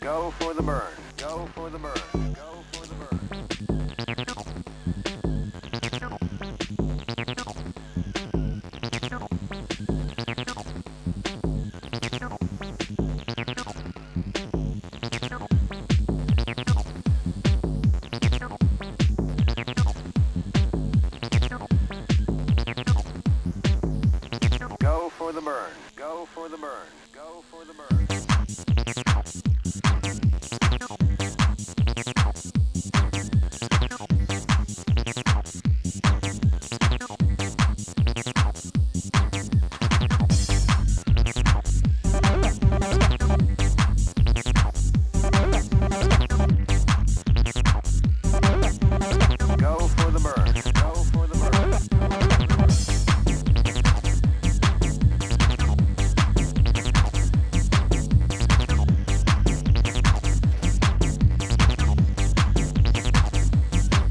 Go for the burn. Go for the burn. Go for the burn. Go for the burn. Go for the burn. Go for the burn. Go for the burn. Go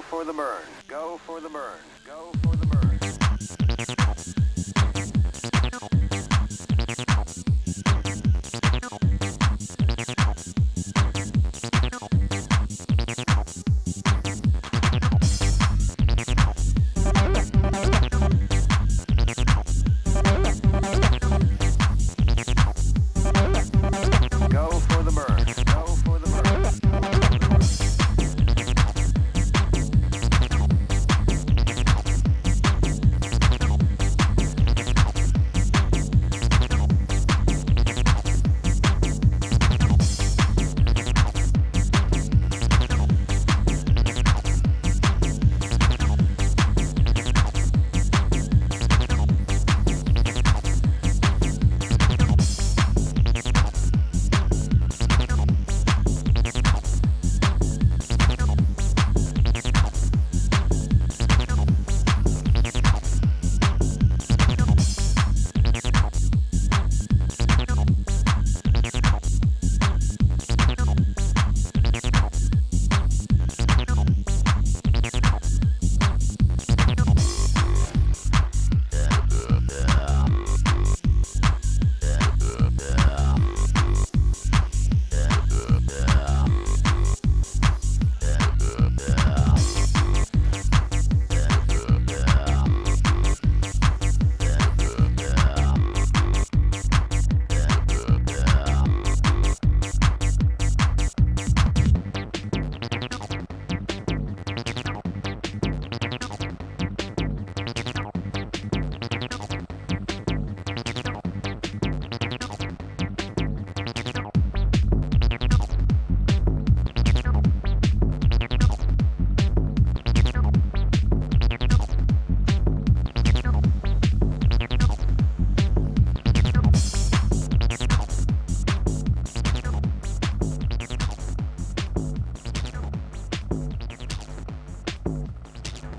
for the burn. Go for the burn. Go for the burn. Go for the burn. Go for the burn. Go for the burn.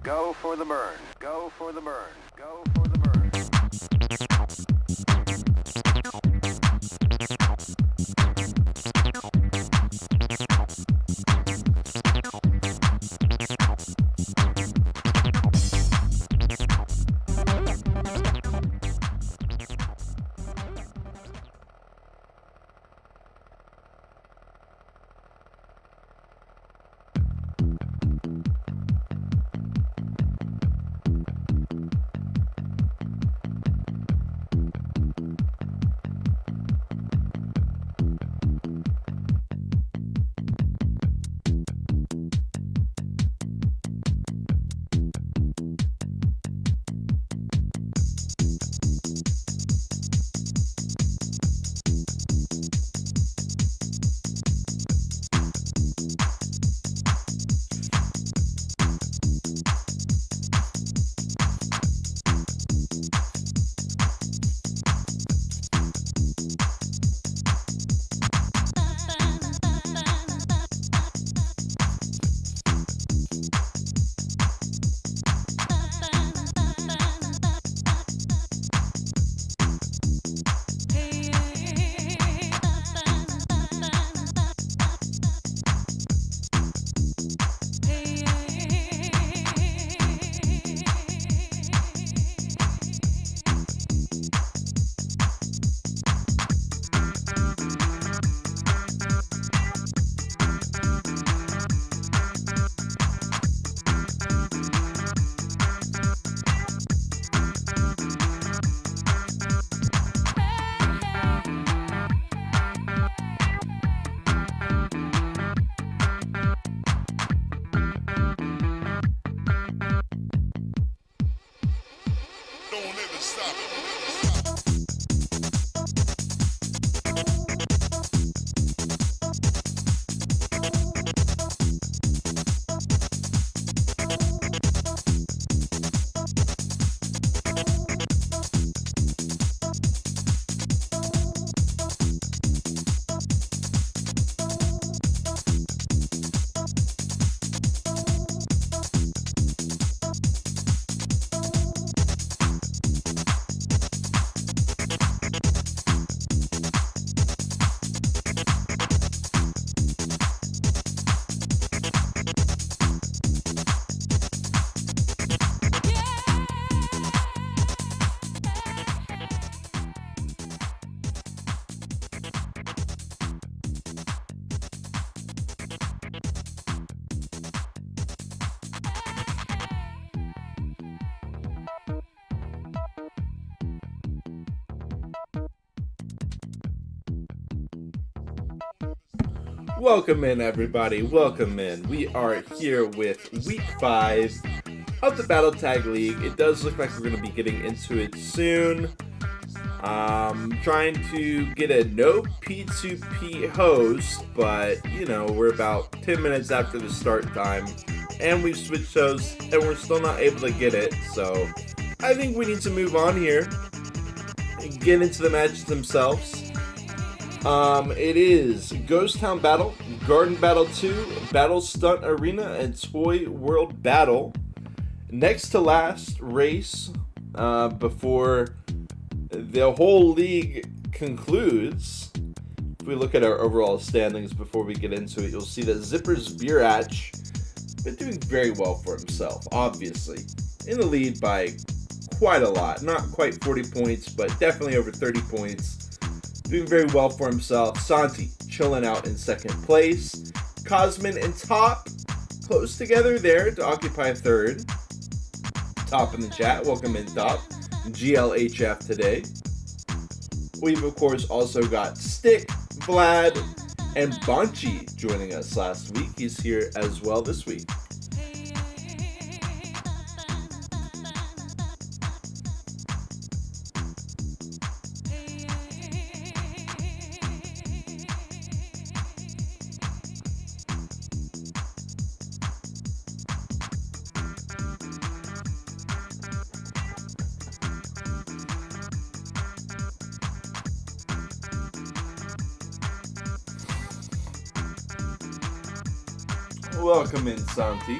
Go for the burn. Go for the burn. Go Go for the burn. Welcome in, everybody. Welcome in. We are here with week 5 of the Battle Tag League. It does look like we're going to be getting into it soon. Trying to get a no P2P host, but we're about 10 minutes after the start time, and we've switched hosts, and we're still not able to get it. So I think we need to move on here and get into the matches themselves. It is Ghost Town Battle, Garden Battle 2, Battle Stunt Arena, and Toy World Battle. Next to last race before the whole league concludes. If we look at our overall standings before we get into it, you'll see that Zippers Birach been doing very well for himself, obviously. In the lead by quite a lot. Not quite 40 points, but definitely over 30 points. Doing very well for himself. Santi chilling out in second place. Cosmin and Top close together there to occupy third. Top in the chat. Welcome in, Top. GLHF today. We've, of course, also got Stick, Vlad, and Bonchi joining us last week. He's here as well this week. Welcome in, Santi.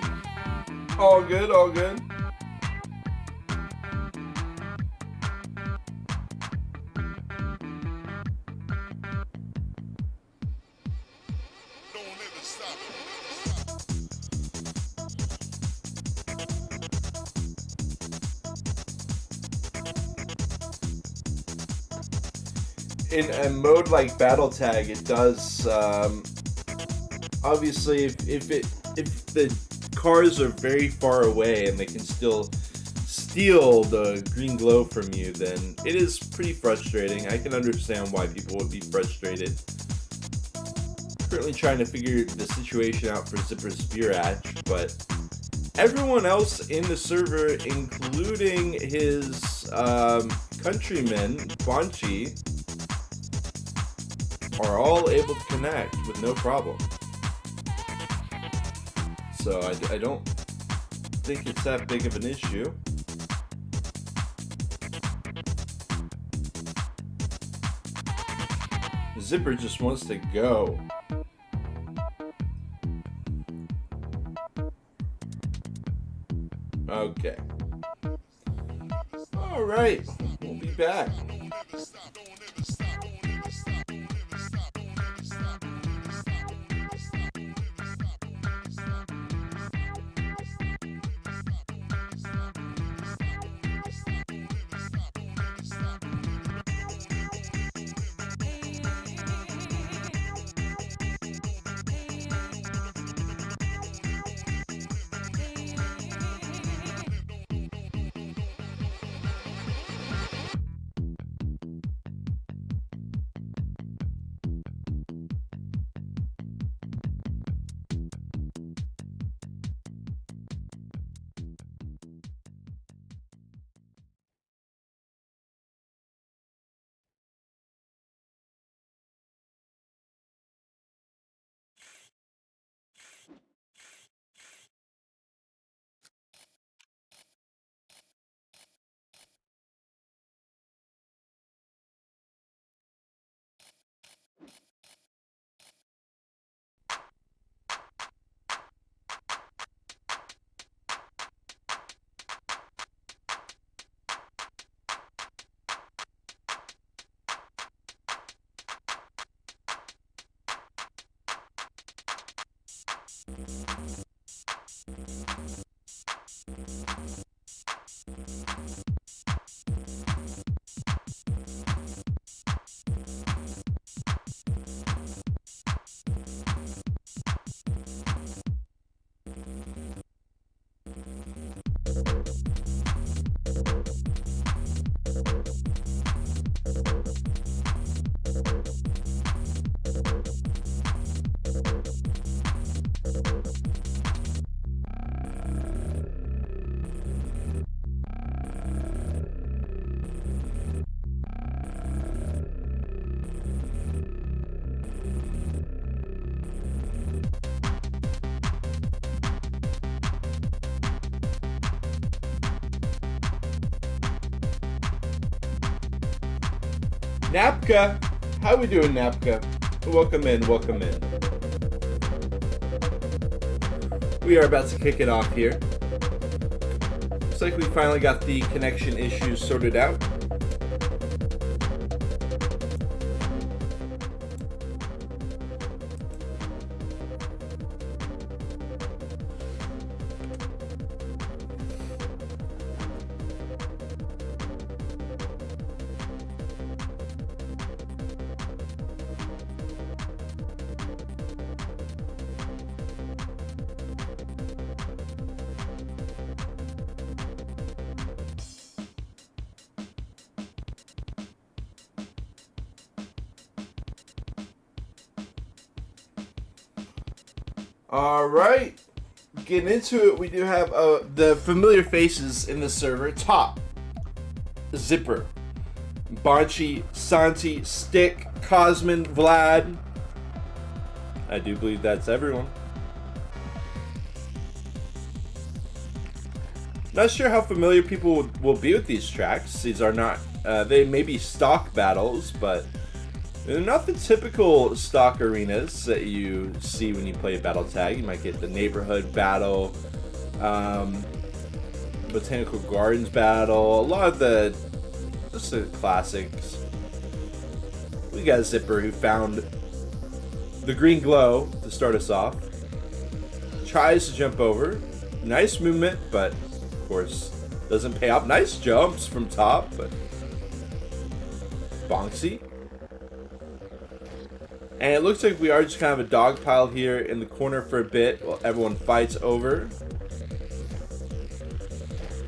All good, all good. In a mode like Battle Tag, it does obviously if the cars are very far away and they can still steal the green glow from you, then it is pretty frustrating. I can understand why people would be frustrated. Currently trying to figure the situation out for Zipper's Beer Hatch, but everyone else in the server, including his countrymen, Banchi, are all able to connect with no problem. So I don't think it's that big of an issue. Zipper just wants to go. Okay. Alright, we'll be back. Napka, how we doing, Napka? Welcome in, welcome in. We are about to kick it off here. Looks like we finally got the connection issues sorted out. Alright, getting into it, we do have the familiar faces in the server. Top, Zipper, Banchi, Santi, Stick, Cosmin, Vlad. I do believe that's everyone. Not sure how familiar people will be with these tracks. These are not, they may be stock battles, but they're not the typical stock arenas that you see when you play Battle Tag. You might get the neighborhood battle, botanical gardens battle, a lot of just the classics. We got Zipper who found the green glow to start us off. Tries to jump over. Nice movement, but of course doesn't pay off. Nice jumps from top, but bonksy. And it looks like we are just kind of a dog pile here in the corner for a bit while everyone fights over.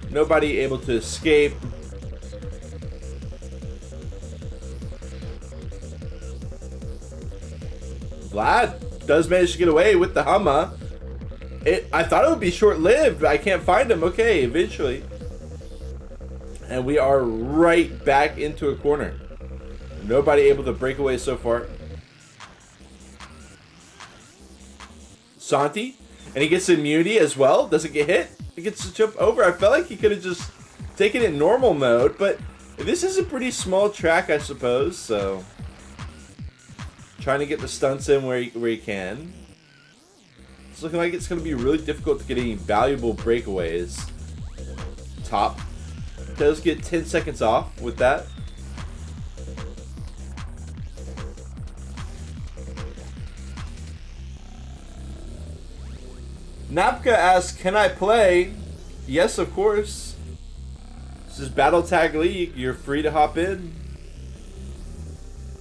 Nobody able to escape. Vlad does manage to get away with the Humma. I thought it would be short-lived, but I can't find him. Okay, eventually. And we are right back into a corner. Nobody able to break away so far. Santi, and he gets immunity as well. Doesn't get hit. He gets to jump over. I felt like he could have just taken it in normal mode, but this is a pretty small track, I suppose, so trying to get the stunts in where he can. It's looking like it's going to be really difficult to get any valuable breakaways. Top does get 10 seconds off with that. Napka asks, can I play? Yes, of course. This is Battle Tag League. You're free to hop in.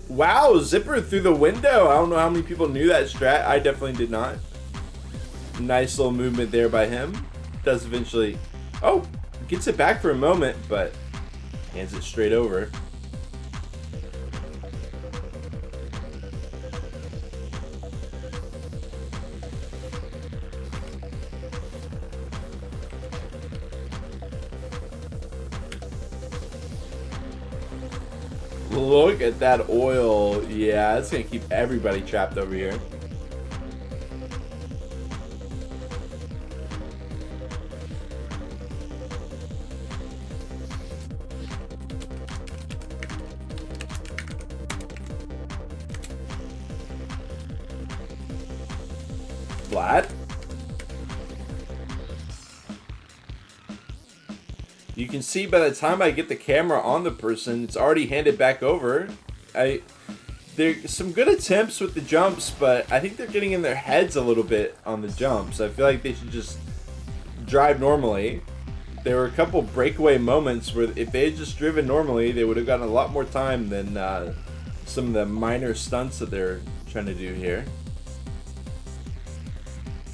Wow, Zipper through the window. I don't know how many people knew that strat. I definitely did not. Nice little movement there by him. Does eventually... Oh, gets it back for a moment, but hands it straight over. Look at that oil. Yeah, it's going to keep everybody trapped over here. Vlad. You can see by the time I get the camera on the person, it's already handed back over. There's some good attempts with the jumps, but I think they're getting in their heads a little bit on the jumps. I feel like they should just drive normally. There were a couple breakaway moments where if they had just driven normally, they would have gotten a lot more time than some of the minor stunts that they're trying to do here.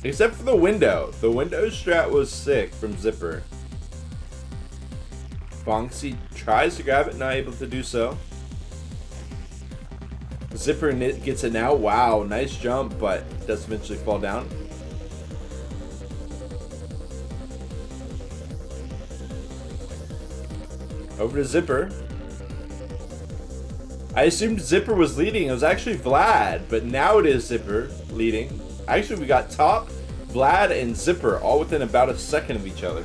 Except for the window. The window strat was sick from Zipper. Bonksy tries to grab it, not able to do so. Zipper gets it now. Wow, nice jump, but does eventually fall down. Over to Zipper. I assumed Zipper was leading. It was actually Vlad, but now it is Zipper leading. Actually, we got Top, Vlad, and Zipper all within about a second of each other.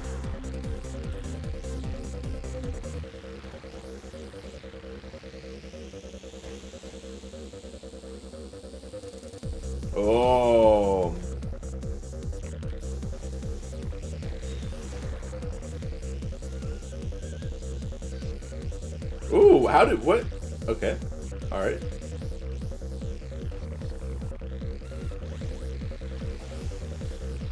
Oh. Ooh, how did, what? Okay. Alright.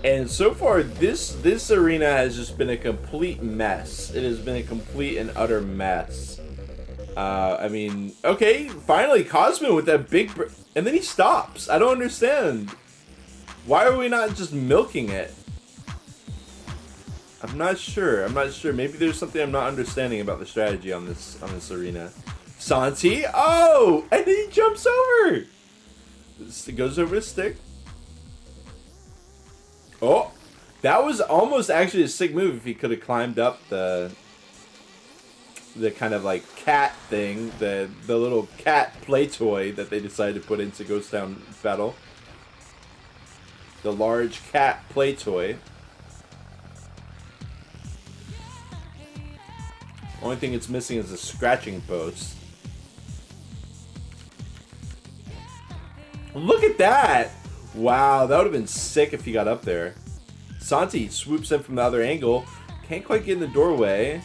And so far, this arena has just been a complete mess. It has been a complete and utter mess. I mean, okay, finally Cosmo with that big... And then he stops. I don't understand. Why are we not just milking it? I'm not sure. I'm not sure. Maybe there's something I'm not understanding about the strategy on this arena. Santi. Oh! And then he jumps over. It goes over the stick. Oh! That was almost actually a sick move if he could have climbed up the kind of like cat thing, the little cat play toy that they decided to put into Ghost Town Battle. The large cat play toy. Only thing it's missing is a scratching post. Look at that! Wow, that would have been sick if he got up there. Santi swoops in from the other angle. Can't quite get in the doorway.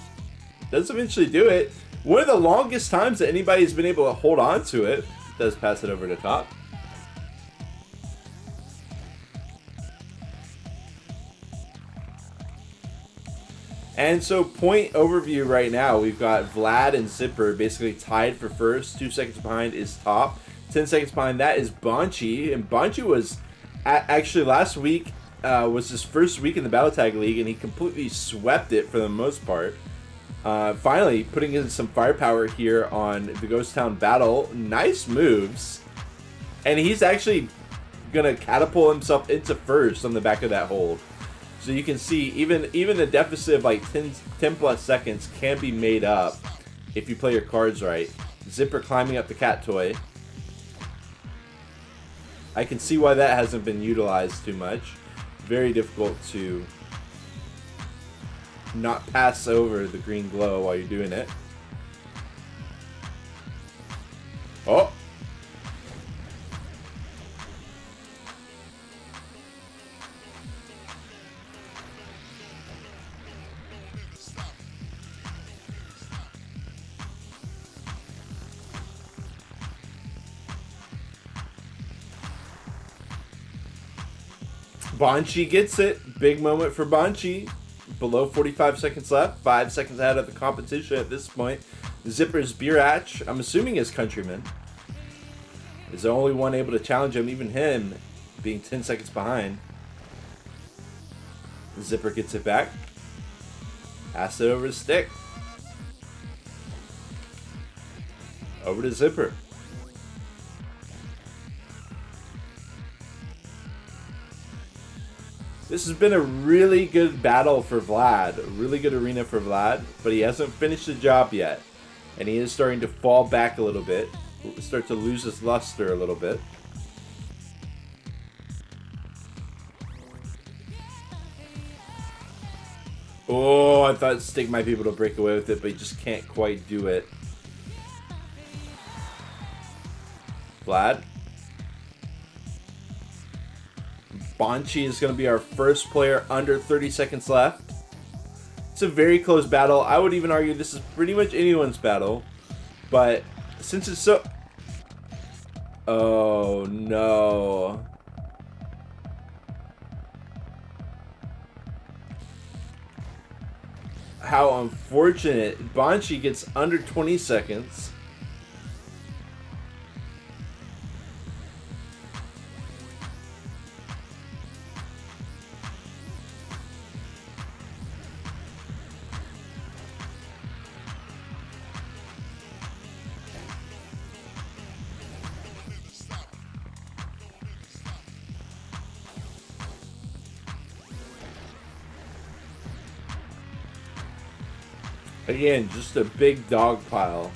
Does eventually do it. One of the longest times that anybody's been able to hold on to it. Does pass it over to Top. And so, point overview right now, we've got Vlad and Zipper basically tied for first. 2 seconds behind is Top. 10 seconds behind that is Bonchi. And Bonchi was actually last week was his first week in the Battle Tag League, and he completely swept it for the most part. Finally, putting in some firepower here on the Ghost Town battle. Nice moves. And he's actually going to catapult himself into first on the back of that hold. So you can see even the deficit of like 10 plus seconds can be made up if you play your cards right. Zipper climbing up the cat toy. I can see why that hasn't been utilized too much. Very difficult to not pass over the green glow while you're doing it. Oh! Bonchi gets it. Big moment for Bonchi. Below 45 seconds left. 5 seconds ahead of the competition at this point. Zipper's Birach, I'm assuming his countryman, is the only one able to challenge him, even him being 10 seconds behind. Zipper gets it back. Pass it over to Stick. Over to Zipper. This has been a really good battle for Vlad. A really good arena for Vlad. But he hasn't finished the job yet. And he is starting to fall back a little bit. Start to lose his luster a little bit. Oh, I thought Stick might be able to break away with it, but he just can't quite do it. Vlad. Bonchi is going to be our first player under 30 seconds left. It's a very close battle. I would even argue this is pretty much anyone's battle. But since it's so... Oh, no. How unfortunate. Bonchi gets under 20 seconds. Again, just a big dog pile.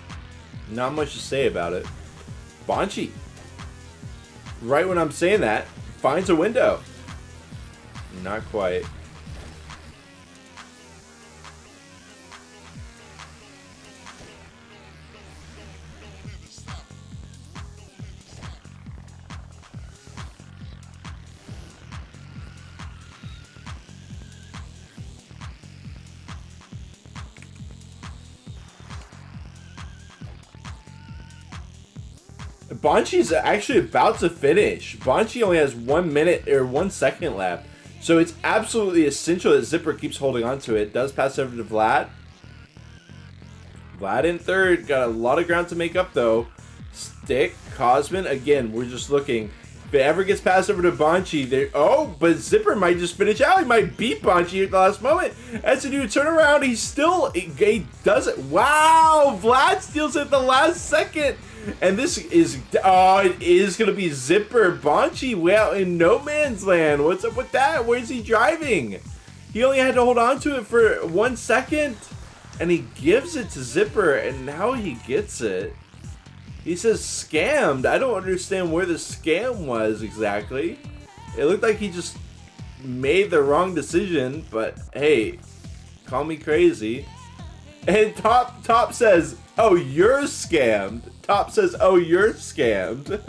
Not much to say about it. Bonchi, right when I'm saying that, finds a window. Not quite. Bonchi's actually about to finish. Bonchi only has 1 minute or 1 second left. So it's absolutely essential that Zipper keeps holding on to it. Does pass over to Vlad. Vlad in third. Got a lot of ground to make up though. Stick, Cosman. Again, we're just looking. If it ever gets passed over to Bonchi, there. Oh, but Zipper might just finish out. He might beat Bonchi at the last moment. As a new turnaround, he does it. Wow, Vlad steals it at the last second. And this is, it is going to be Zipper. Bonchi, well, in no man's land. What's up with that? Where's he driving? He only had to hold on to it for 1 second. And he gives it to Zipper. And now he gets it. He says scammed. I don't understand where the scam was exactly. It looked like he just made the wrong decision. But hey, call me crazy. And Top says, oh, you're scammed. Top says, oh, you're scammed.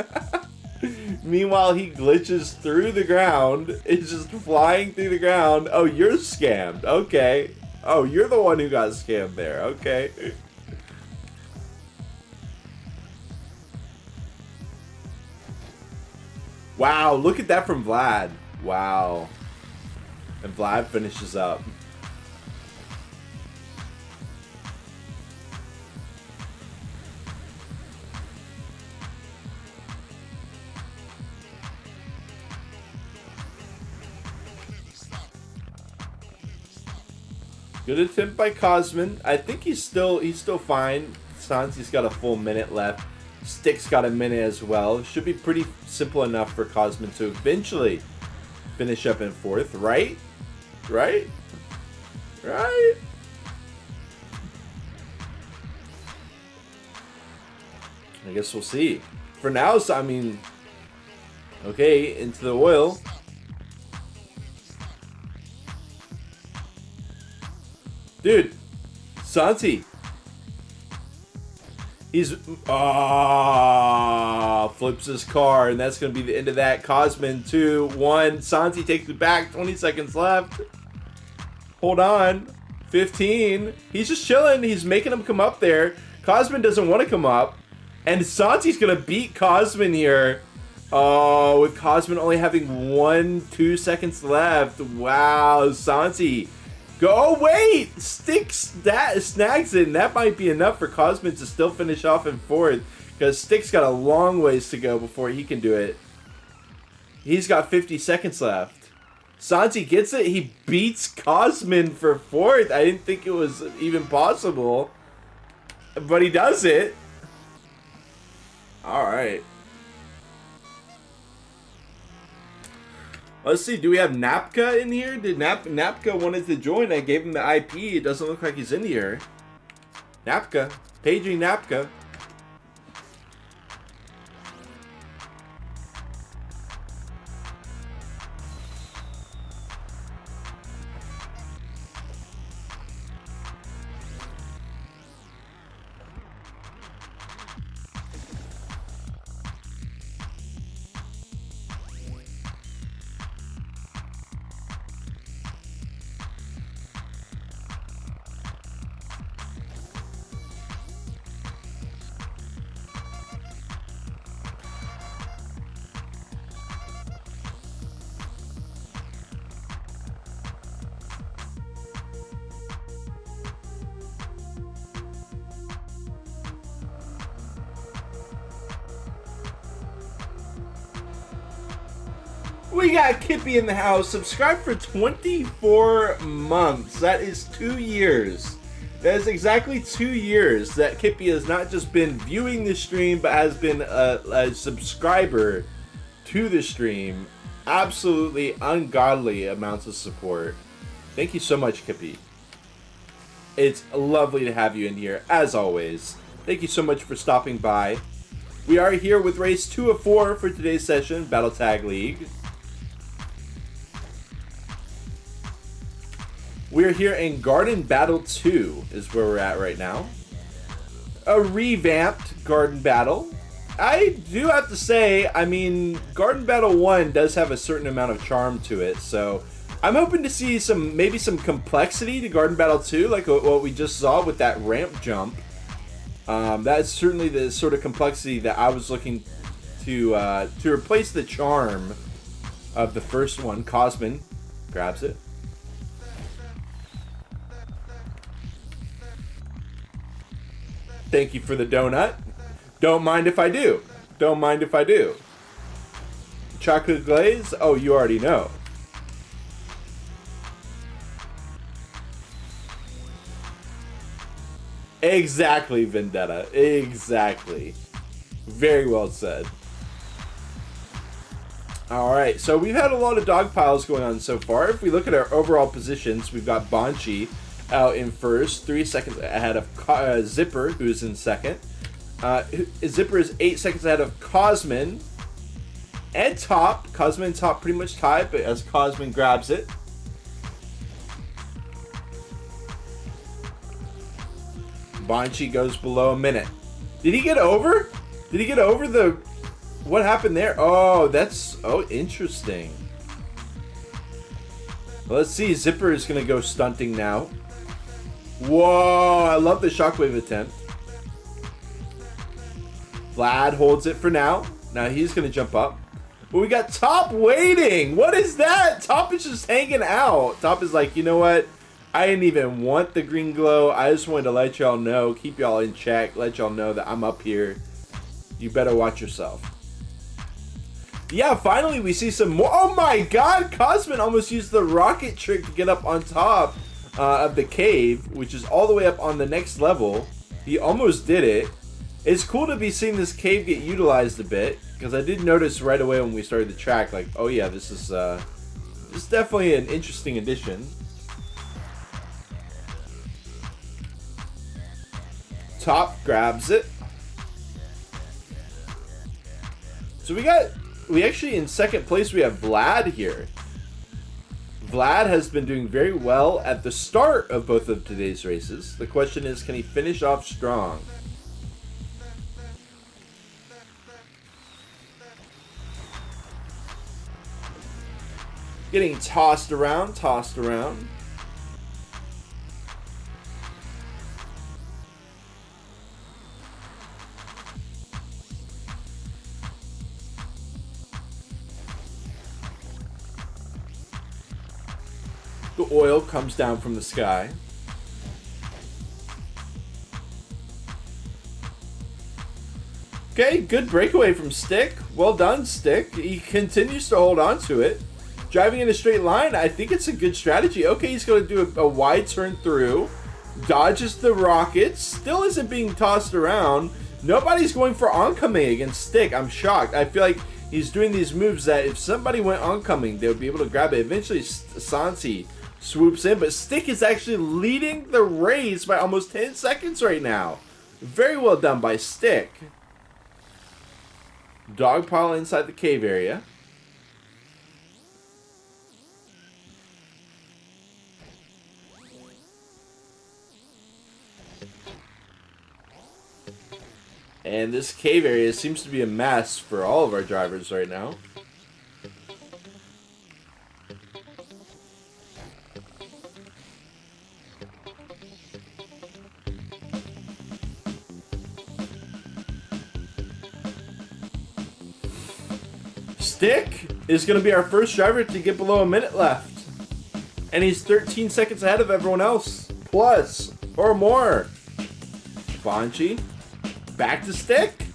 Meanwhile, he glitches through the ground. It's just flying through the ground. Oh, you're scammed. Okay. Oh, you're the one who got scammed there. Okay. Wow, look at that from Vlad. Wow. And Vlad finishes up. Good attempt by Cosman. I think he's still fine. Sansi's got a full minute left. Stick's got a minute as well. Should be pretty simple enough for Cosman to eventually finish up in fourth, right? Right? Right? I guess we'll see. For now, so, I mean, okay, into the oil. Dude, Santi. He's flips his car, and that's going to be the end of that. Cosman 2-1. Santi takes it back. 20 seconds left. Hold on. 15. He's just chilling. He's making him come up there. Cosman doesn't want to come up. And Santi's going to beat Cosman here. Oh, with Cosman only having 2 seconds left. Wow, Santi. Oh, wait! Sticks that snags it, and that might be enough for Cosman to still finish off in fourth. Because Sticks got a long ways to go before he can do it. He's got 50 seconds left. Santi gets it. He beats Cosman for fourth. I didn't think it was even possible. But he does it. Alright. Let's see, do we have Napka in here? Did Napka wanted to join? I gave him the IP. It doesn't look like he's in here. Napka. Paging Napka. We got Kippy in the house. Subscribe for 24 months. That is 2 years. That is exactly 2 years that Kippy has not just been viewing the stream, but has been a subscriber to the stream. Absolutely ungodly amounts of support. Thank you so much, Kippy. It's lovely to have you in here, as always. Thank you so much for stopping by. We are here with race 2 of 4 for today's session, Battle Tag League. We're here in Garden Battle 2 is where we're at right now. A revamped Garden Battle. I do have to say, I mean, Garden Battle 1 does have a certain amount of charm to it, so I'm hoping to see maybe some complexity to Garden Battle 2, like what we just saw with that ramp jump. That's certainly the sort of complexity that I was looking to replace the charm of the first one. Cosman grabs it. Thank you for the donut. Don't mind if I do. Don't mind if I do. Chocolate glaze? Oh, you already know. Exactly, Vendetta. Exactly. Very well said. Alright, so we've had a lot of dog piles going on so far. If we look at our overall positions, we've got Banshee out in first, 3 seconds ahead of Zipper, who's in second. Zipper is 8 seconds ahead of Cosman. And Top. Cosman and Top pretty much tied, but as Cosman grabs it. Banshee goes below a minute. Did he get over? Did he get over the... What happened there? Oh, that's... Oh, interesting. Well, let's see. Zipper is going to go stunting now. Whoa, I love the shockwave attempt. Vlad holds it for now. Now he's going to jump up. But we got Top waiting. What is that? Top is just hanging out. Top is like, you know what? I didn't even want the green glow. I just wanted to let y'all know, keep y'all in check, let y'all know that I'm up here. You better watch yourself. Yeah, finally we see some more. Oh my god, Cosman almost used the rocket trick to get up on top of the cave, which is all the way up on the next level. He almost did it. It's cool to be seeing this cave get utilized a bit, because I did notice right away when we started the track, like, oh yeah, this is definitely an interesting addition. Top grabs it. So we actually, in second place, we have Vlad here. Vlad has been doing very well at the start of both of today's races. The question is, can he finish off strong? Getting tossed around, tossed around. The oil comes down from the sky. Okay, good breakaway from Stick. Well done, Stick. He continues to hold on to it. Driving in a straight line, I think it's a good strategy. Okay, he's going to do a wide turn through. Dodges the rockets. Still isn't being tossed around. Nobody's going for oncoming against Stick. I'm shocked. I feel like he's doing these moves that if somebody went oncoming, they would be able to grab it. Eventually, Santi swoops in, but Stick is actually leading the race by almost 10 seconds right now. Very well done by Stick. Dog pile inside the cave area. And this cave area seems to be a mess for all of our drivers right now. Stick is going to be our first driver to get below a minute left. And he's 13 seconds ahead of everyone else. Plus, or more. Bonchi. Back to Stick.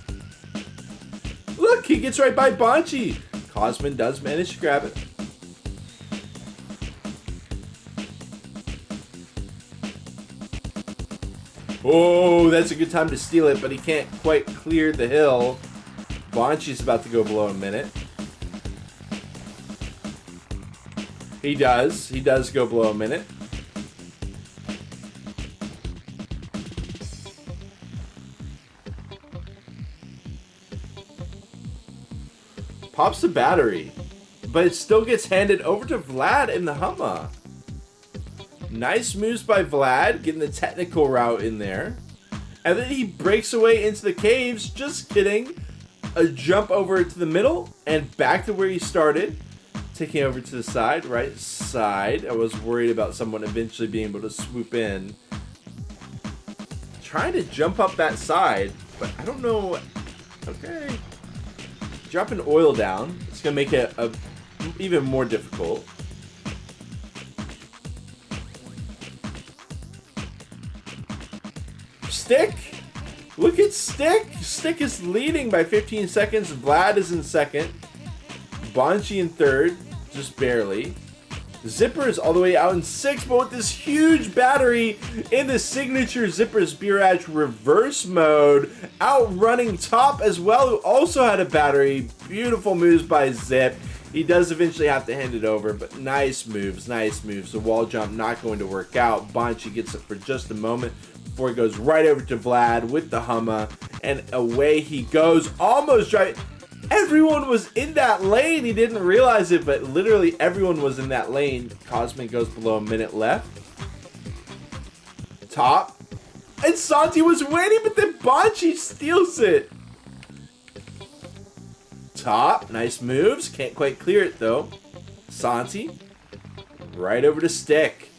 Look, he gets right by Bonchi. Cosman does manage to grab it. Oh, that's a good time to steal it, but he can't quite clear the hill. Bonchi's about to go below a minute. He does. He does go below a minute. Pops the battery, but it still gets handed over to Vlad in the Hummer. Nice moves by Vlad, getting the technical route in there. And then he breaks away into the caves. Just kidding. A jump over to the middle and back to where he started. Taking over to the side, right side. I was worried about someone eventually being able to swoop in. Trying to jump up that side, but I don't know. Okay. Dropping oil down. It's going to make it even more difficult. Stick! Look at Stick! Stick is leading by 15 seconds. Vlad is in second. Bonchi in third. Just barely. Zipper is all the way out in sixth, but with this huge battery in the signature Zipper's Biraj reverse mode, outrunning Top as well, who also had a battery. Beautiful moves by Zip. He does eventually have to hand it over, but nice moves, nice moves. The wall jump not going to work out. Bonchi gets it for just a moment before he goes right over to Vlad with the Hummer, and away he goes, almost driving. Everyone was in that lane. He didn't realize it, but literally everyone was in that lane. Cosmic goes below a minute left. Top. And Santi was waiting, but then Bonchi steals it. Top. Nice moves. Can't quite clear it, though. Santi. Right over to Stick.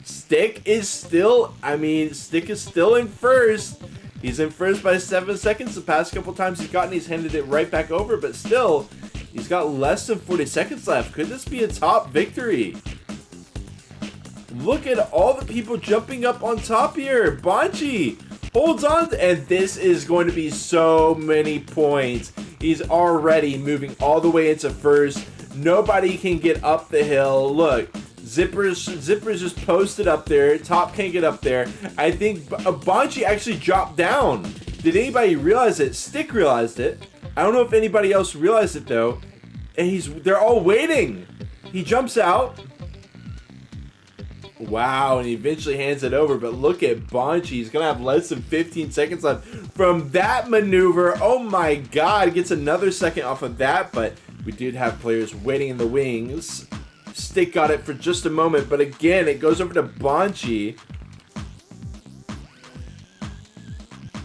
Stick is still in first. He's in first by 7 seconds. The past couple times he's handed it right back over, but still, he's got less than 40 seconds left. Could this be a Top victory? Look at all the people jumping up on top here. Bonchi holds on, and this is going to be so many points. He's already moving all the way into first. Nobody can get up the hill. Look, Zipper's just posted up there. Top can't get up there. I think Banshee actually dropped down. Did anybody realize it? Stick realized it. I don't know if anybody else realized it though. And they're all waiting. He jumps out. Wow, and he eventually hands it over. But look at Banshee. He's going to have less than 15 seconds left from that maneuver. Oh my god. Gets another second off of that. But we did have players waiting in the wings. Stick got it for just a moment. But again, it goes over to Banshee.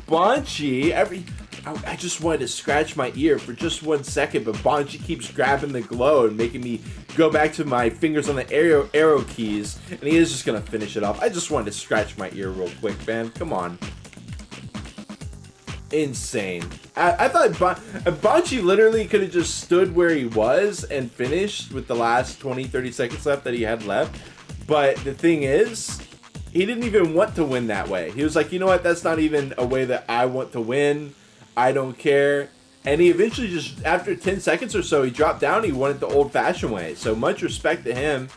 Banshee, I just wanted to scratch my ear for just 1 second, but Banshee keeps grabbing the glow and making me go back to my fingers on the arrow keys, and he is just going to finish it off. I just wanted to scratch my ear real quick, man. Come on. Insane. I thought Banshee literally could have just stood where he was and finished with the last 20-30 seconds left that he had left, but the thing is, he didn't even want to win that way. He was like, you know what, that's not even a way that I want to win. I don't care. And he eventually just, after 10 seconds or so, he dropped down. He won it the old-fashioned way. So much respect to him.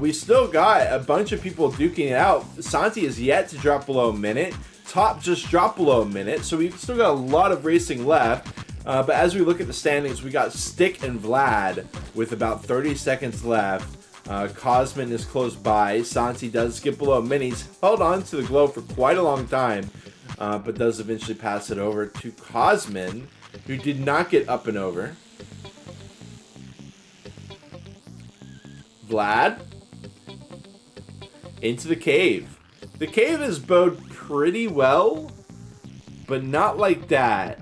We still got a bunch of people duking it out. Santi is yet to drop below a minute. Top just dropped below a minute. So we've still got a lot of racing left. But as we look at the standings, we got Stick and Vlad with about 30 seconds left. Cosmin is close by. Santi does skip below a minute. He's held on to the glow for quite a long time. But does eventually pass it over to Cosmin, who did not get up and over. Vlad into the cave. The cave is bowed pretty well, but not like that.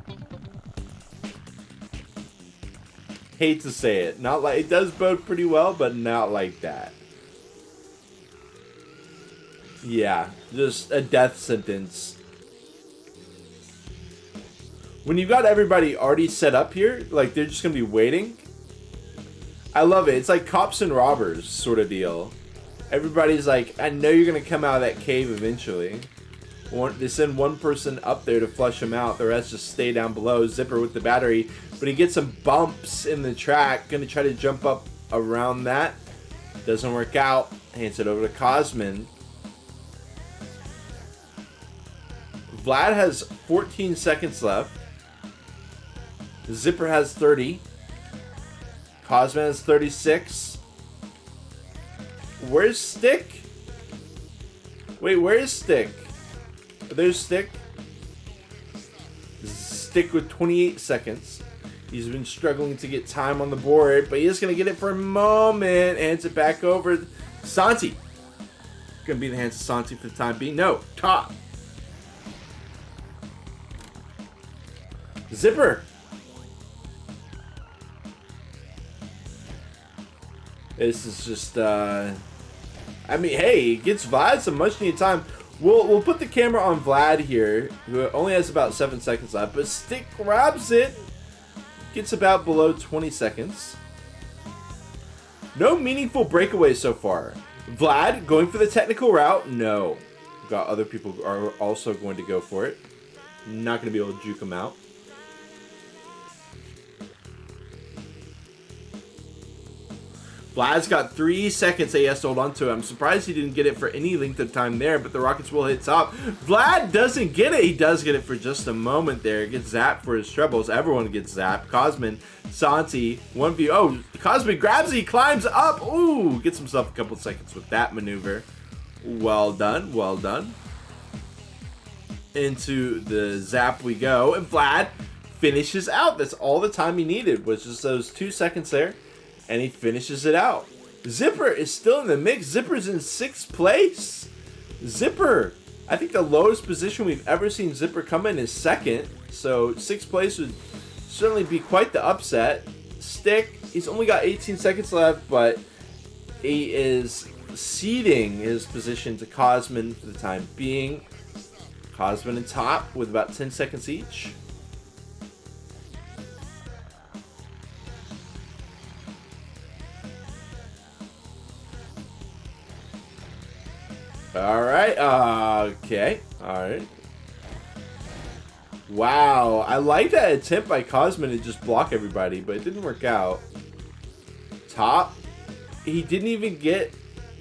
Hate to say it. Not like it does bode pretty well, but not like that. Yeah, just a death sentence. When you've got everybody already set up here, like they're just going to be waiting. I love it. It's like cops and robbers sort of deal. Everybody's like, I know you're going to come out of that cave eventually. They send one person up there to flush him out. The rest just stay down below. Zipper with the battery. But he gets some bumps in the track. Going to try to jump up around that. Doesn't work out. Hands it over to Cosmin. Vlad has 14 seconds left. Zipper has 30. Cosmin has 36. Where's Stick? Wait, where is Stick? There's Stick. Stick with 28 seconds. He's been struggling to get time on the board, but he is going to get it for a moment. Hands it back over. Santi. Going to be in the hands of Santi for the time being. No, Top. Zipper. This is just, I mean, hey, he gets Vlad some much needed time. We'll put the camera on Vlad here, who only has about 7 seconds left, but Stick grabs it. Gets about below 20 seconds. No meaningful breakaways so far. Vlad going for the technical route? No. We've got other people who are also going to go for it. Not going to be able to juke him out. Vlad's got 3 seconds that he has to hold on to. I'm surprised he didn't get it for any length of time there, but the Rockets will hit top. Vlad doesn't get it. He does get it for just a moment there. Gets zapped for his troubles. Everyone gets zapped. Cosmin, Santi, 1v. Oh, Cosmin grabs it. He climbs up. Ooh, gets himself a couple seconds with that maneuver. Well done. Well done. Into the zap we go. And Vlad finishes out. That's all the time he needed, was just those 2 seconds there. And he finishes it out. Zipper is still in the mix. Zipper's in 6th place. Zipper, I think the lowest position we've ever seen Zipper come in is 2nd. So 6th place would certainly be quite the upset. Stick, he's only got 18 seconds left, but he is ceding his position to Cosmin for the time being. Cosmin in top with about 10 seconds each. Alright, okay, alright. Wow, I like that attempt by Cosmin to just block everybody, but it didn't work out. Top, he didn't even get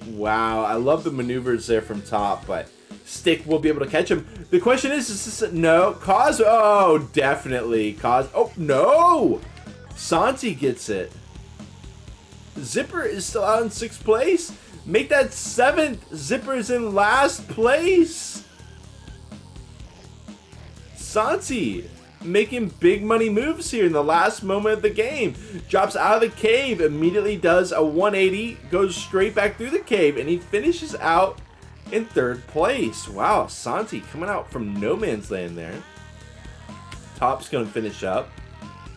Wow, I love the maneuvers there from top, but Stick will be able to catch him. The question is this no? Oh, definitely. Oh, no! Santi gets it. Zipper is still out in 6th place. Make that 7th. Zipper's in last place. Santi making big money moves here in the last moment of the game. Drops out of the cave, immediately does a 180, goes straight back through the cave, and he finishes out in 3rd place. Wow, Santi coming out from no man's land there. Top's going to finish up.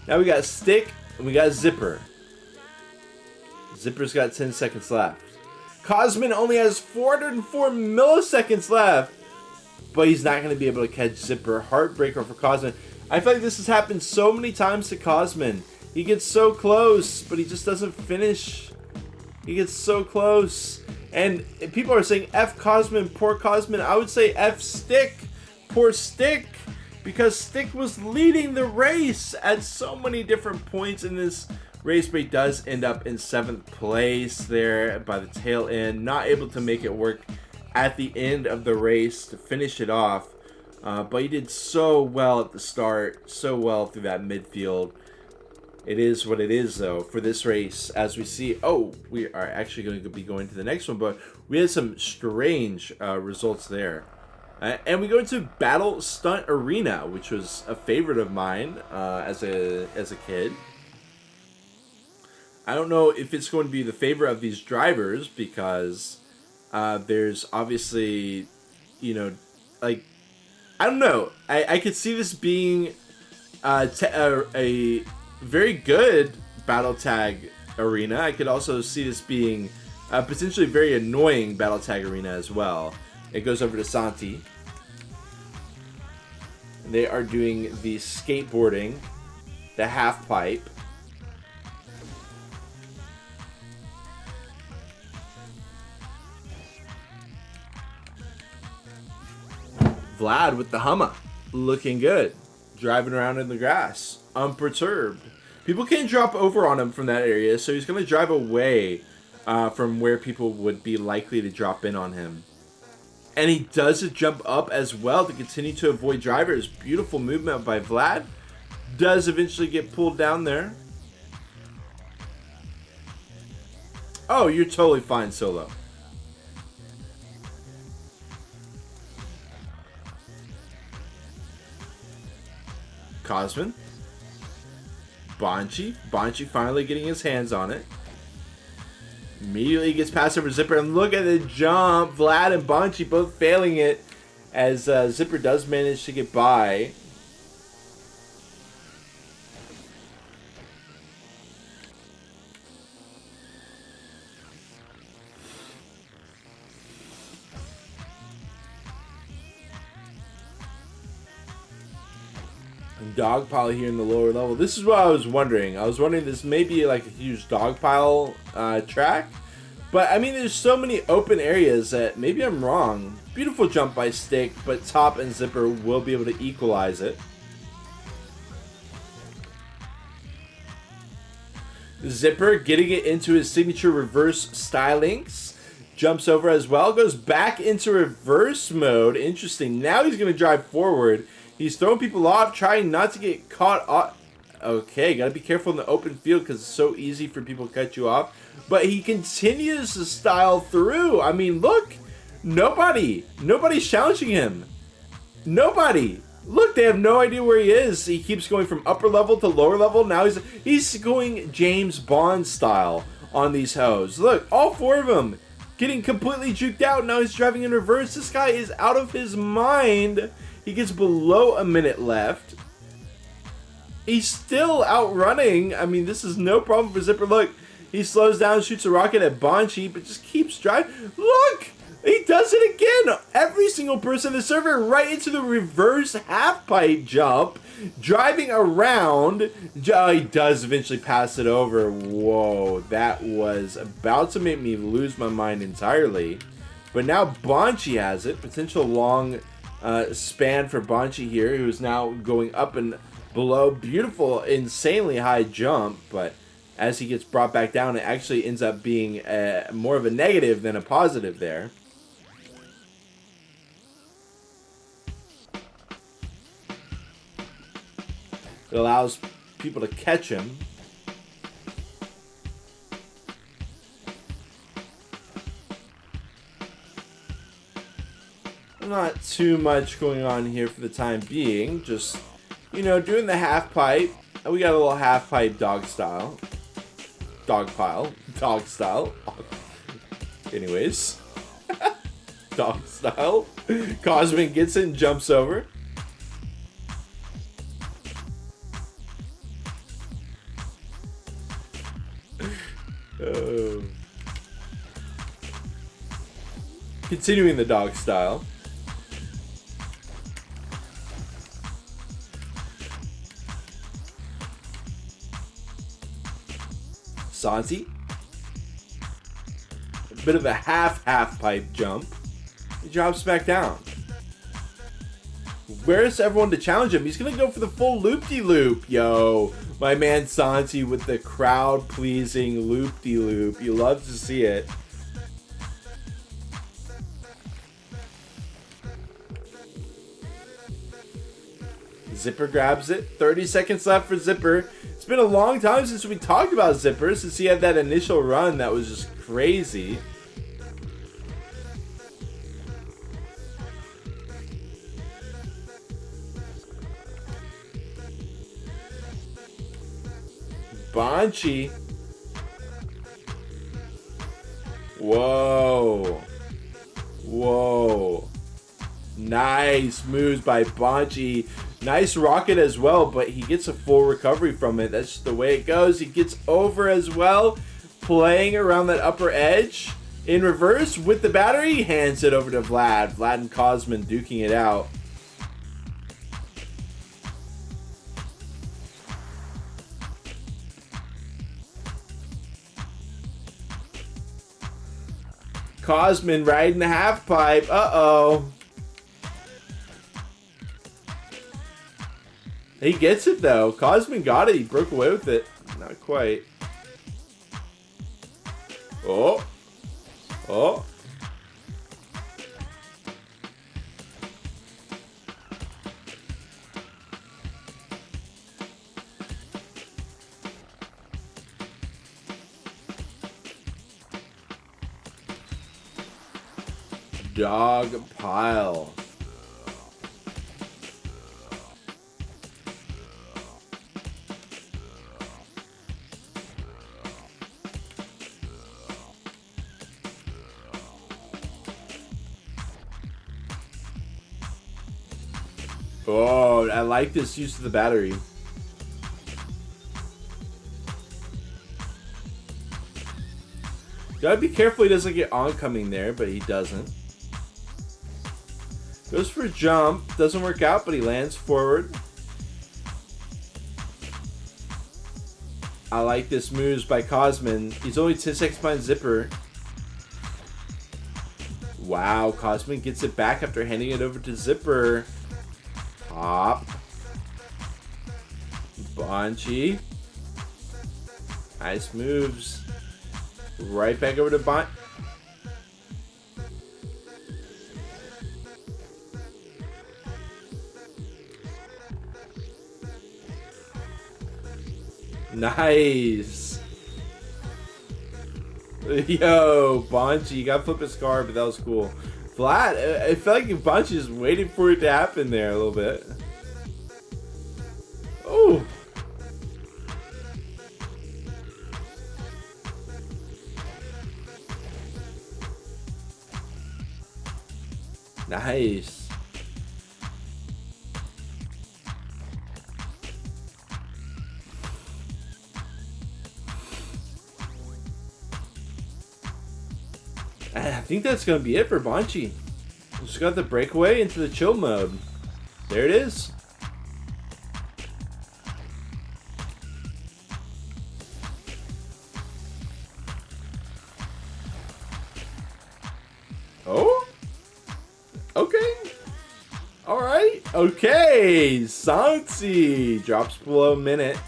Now we got Stick and we got Zipper. Zipper's got 10 seconds left. Cosmin only has 404 milliseconds left, but he's not going to be able to catch Zipper. Heartbreaker for Cosmin. I feel like this has happened so many times to Cosmin. He gets so close, but he just doesn't finish. He gets so close. And people are saying F Cosmin, poor Cosmin. I would say F Stick, poor Stick, because Stick was leading the race at so many different points in this race, but he does end up in 7th place there by the tail end. Not able to make it work at the end of the race to finish it off. But he did so well at the start, so well through that midfield. It is what it is, though, for this race. As we see, we are actually going to be going to the next one, but we had some strange results there. And we go into Battle Stunt Arena, which was a favorite of mine as a kid. I don't know if it's going to be the favorite of these drivers because there's obviously, I don't know. I could see this being a very good battle tag arena. I could also see this being a potentially very annoying battle tag arena as well. It goes over to Santi. They are doing the skateboarding, the half pipe. Vlad with the Hummer, looking good. Driving around in the grass, unperturbed. People can't drop over on him from that area, so he's going to drive away from where people would be likely to drop in on him. And he does a jump up as well to continue to avoid drivers. Beautiful movement by Vlad. Does eventually get pulled down there. Oh, you're totally fine, Solo. Cosmin. Bonchi finally getting his hands on it. Immediately gets past over Zipper, and look at the jump. Vlad and Bonchi both failing it as Zipper does manage to get by. Dog pile here in the lower level. This is what I was wondering. I was wondering this may be like a huge dog pile track. But I mean, there's so many open areas that maybe I'm wrong. Beautiful jump by Stick, but Top and Zipper will be able to equalize it. Zipper getting it into his signature reverse stylings. Jumps over as well. Goes back into reverse mode. Interesting. Now he's going to drive forward. He's throwing people off, trying not to get caught off. Okay, gotta be careful in the open field because it's so easy for people to cut you off. But he continues to style through. I mean, look. Nobody's challenging him. Nobody. Look, they have no idea where he is. He keeps going from upper level to lower level. Now he's going James Bond style on these hoes. Look, all 4 of them getting completely juked out. Now he's driving in reverse. This guy is out of his mind. He gets below a minute left. He's still outrunning. I mean, this is no problem for Zipper. Look, he slows down, shoots a rocket at Bonchi, but just keeps driving. Look! He does it again! Every single person in the server right into the reverse half-pipe jump. Driving around. He does eventually pass it over. Whoa, that was about to make me lose my mind entirely. But now Bonchi has it. Potential long span for Bonchi here, who's now going up and below. Beautiful, insanely high jump, but as he gets brought back down, it actually ends up being more of a negative than a positive there. It allows people to catch him. Not too much going on here for the time being. Just, you know, doing the half pipe. We got a little half pipe dog style. Dog pile. Dog style. Anyways. Dog style. Cosmin gets it and jumps over. Oh. Continuing the dog style. Santi. A bit of a half pipe jump. He drops back down. Where's everyone to challenge him? He's gonna go for the full loop-de-loop. Yo, my man Santi with the crowd-pleasing loop-de-loop. You love to see it. Zipper grabs it. 30 seconds left for Zipper. It's been a long time since we talked about Zipper, since he had that initial run that was just crazy. Banshee. Whoa. Whoa. Nice moves by Banshee. Nice rocket as well, but he gets a full recovery from it. That's just the way it goes. He gets over as well, playing around that upper edge. In reverse with the battery, hands it over to Vlad. Vlad and Cosmin duking it out. Cosmin riding the half pipe. Uh-oh. He gets it though. Cosmin got it. He broke away with it. Not quite. Oh. Oh. Dog pile. Oh, I like this use of the battery. Gotta be careful he doesn't get oncoming there, but he doesn't. Goes for a jump. Doesn't work out, but he lands forward. I like this moves by Cosmin. He's only 10 seconds behind Zipper. Wow, Cosmin gets it back after handing it over to Zipper. Hop. Banshee. Nice moves. Right back over to Bon. Nice. Yo, Banshee, you gotta flip his car, but that was cool. Vlad, I feel like Banshee is waiting for it to happen there a little bit. Oh. Nice. I think that's going to be it for Banshee. Just got the breakaway into the chill mode. There it is. Oh? Okay. Alright. Okay. Santi drops below a minute.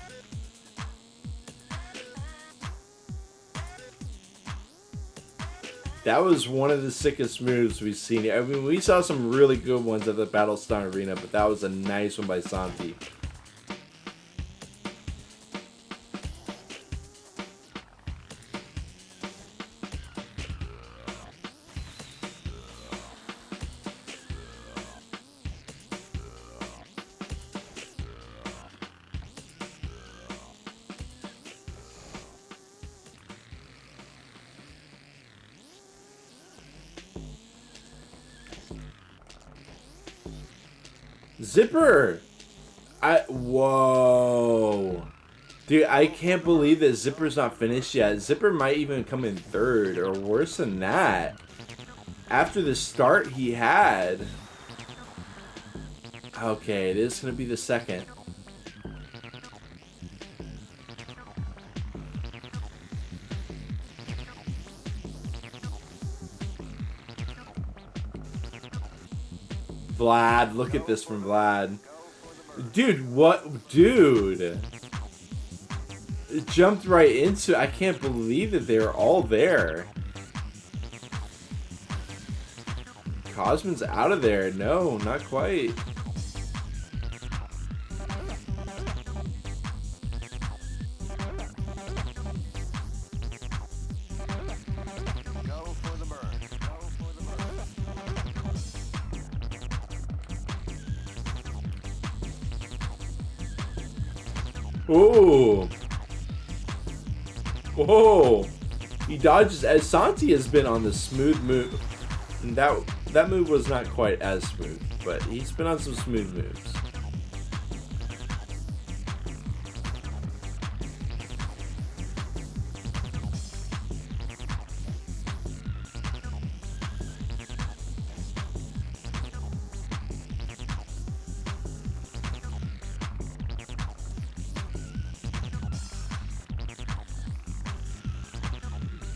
That was one of the sickest moves we've seen. I mean, we saw some really good ones at the Battle Stunt Arena, but that was a nice one by Santi. Zipper! Whoa. Dude, I can't believe that Zipper's not finished yet. Zipper might even come in third, or worse than that. After the start he had. Okay, it is going to be the second. Vlad, look at this from Vlad. Dude, what? Dude. It jumped right into... I can't believe that they're all there. Cosman's out of there. No, not quite. Oh. Whoa. He dodges as Santi has been on the smooth move. And that move was not quite as smooth, but he's been on some smooth moves.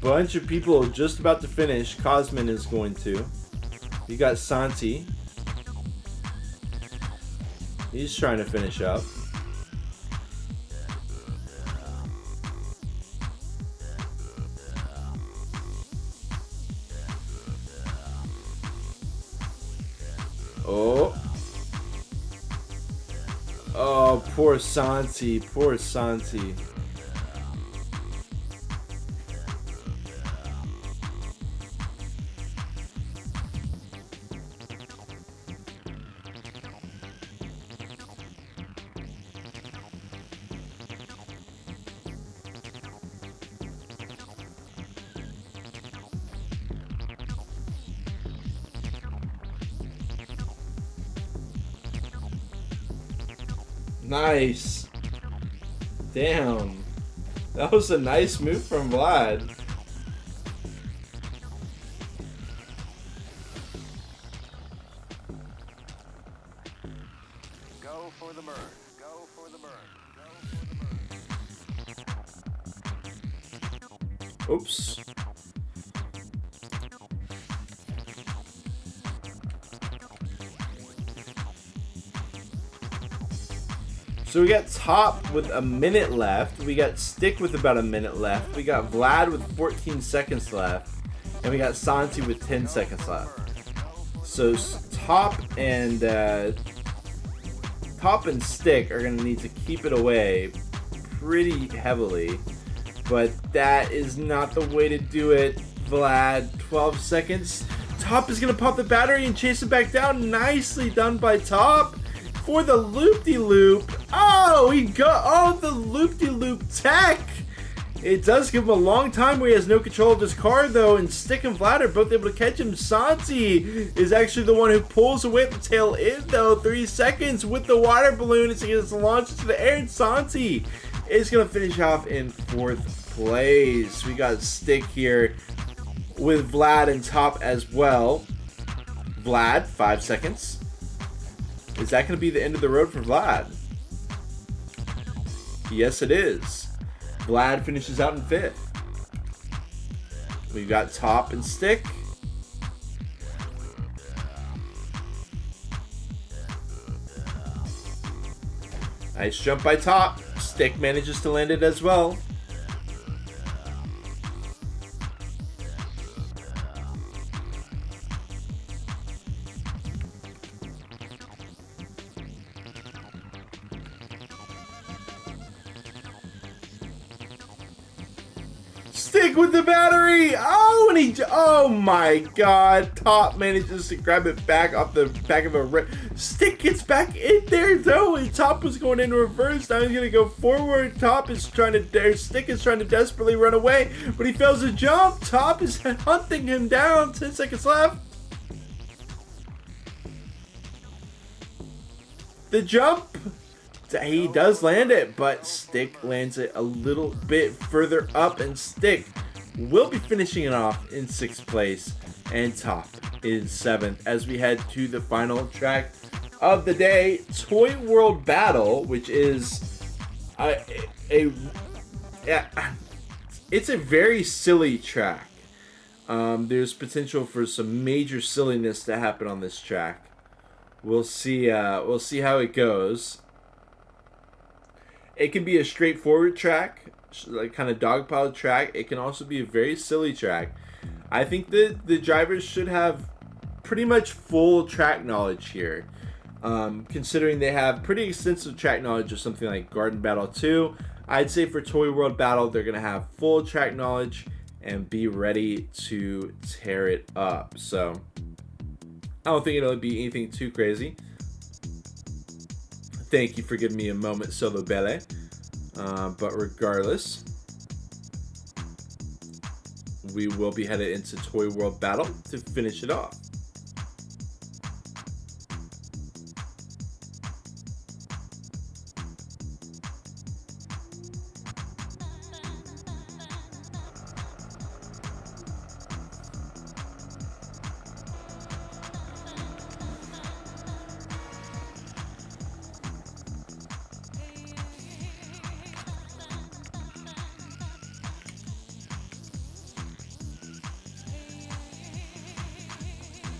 Bunch of people just about to finish. Cosman is going to. You got Santi. He's trying to finish up. Oh. Oh, poor Santi. Poor Santi. Nice. Damn. That was a nice move from Vlad. Go for the burn. Go for the burn. Go for the burn. Oops. So we got Top with a minute left. We got Stick with about a minute left. We got Vlad with 14 seconds left. And we got Santi with 10 seconds left. So Top and Stick are going to need to keep it away pretty heavily. But that is not the way to do it. Vlad, 12 seconds. Top is going to pop the battery and chase it back down. Nicely done by Top. For the loop-de-loop. Oh, he got, oh, the loop-de-loop tech. It does give him a long time where he has no control of his car, though, and Stick and Vlad are both able to catch him. Santi is actually the one who pulls away at the tail end, though. 3 seconds with the water balloon as he gets launched into the air, and Santi is going to finish off in 4th place. We got Stick here with Vlad and Top as well. Vlad, 5 seconds. Is that going to be the end of the road for Vlad? Yes, it is. Vlad finishes out in 5th. We've got Top and Stick. Nice jump by Top. Stick manages to land it as well. Stick with the battery! Oh, and oh my god. Top manages to grab it back off the back of a Stick gets back in there though, and Top was going in reverse. Now he's gonna go forward. Stick is trying to desperately run away, but he fails to jump. Top is hunting him down. 10 seconds left. The jump. He does land it, but Stick lands it a little bit further up, and Stick will be finishing it off in 6th place, and Top in 7th as we head to the final track of the day, Toy World Battle, which is it's a very silly track. There's potential for some major silliness to happen on this track. We'll see how it goes. It can be a straightforward track, like kind of dogpile track. It can also be a very silly track. I think that the drivers should have pretty much full track knowledge here, considering they have pretty extensive track knowledge of something like Garden Battle 2. I'd say for Toy World Battle, they're going to have full track knowledge and be ready to tear it up. So I don't think it'll be anything too crazy. Thank you for giving me a moment, Solo Belle. But regardless, we will be headed into Toy World Battle to finish it off.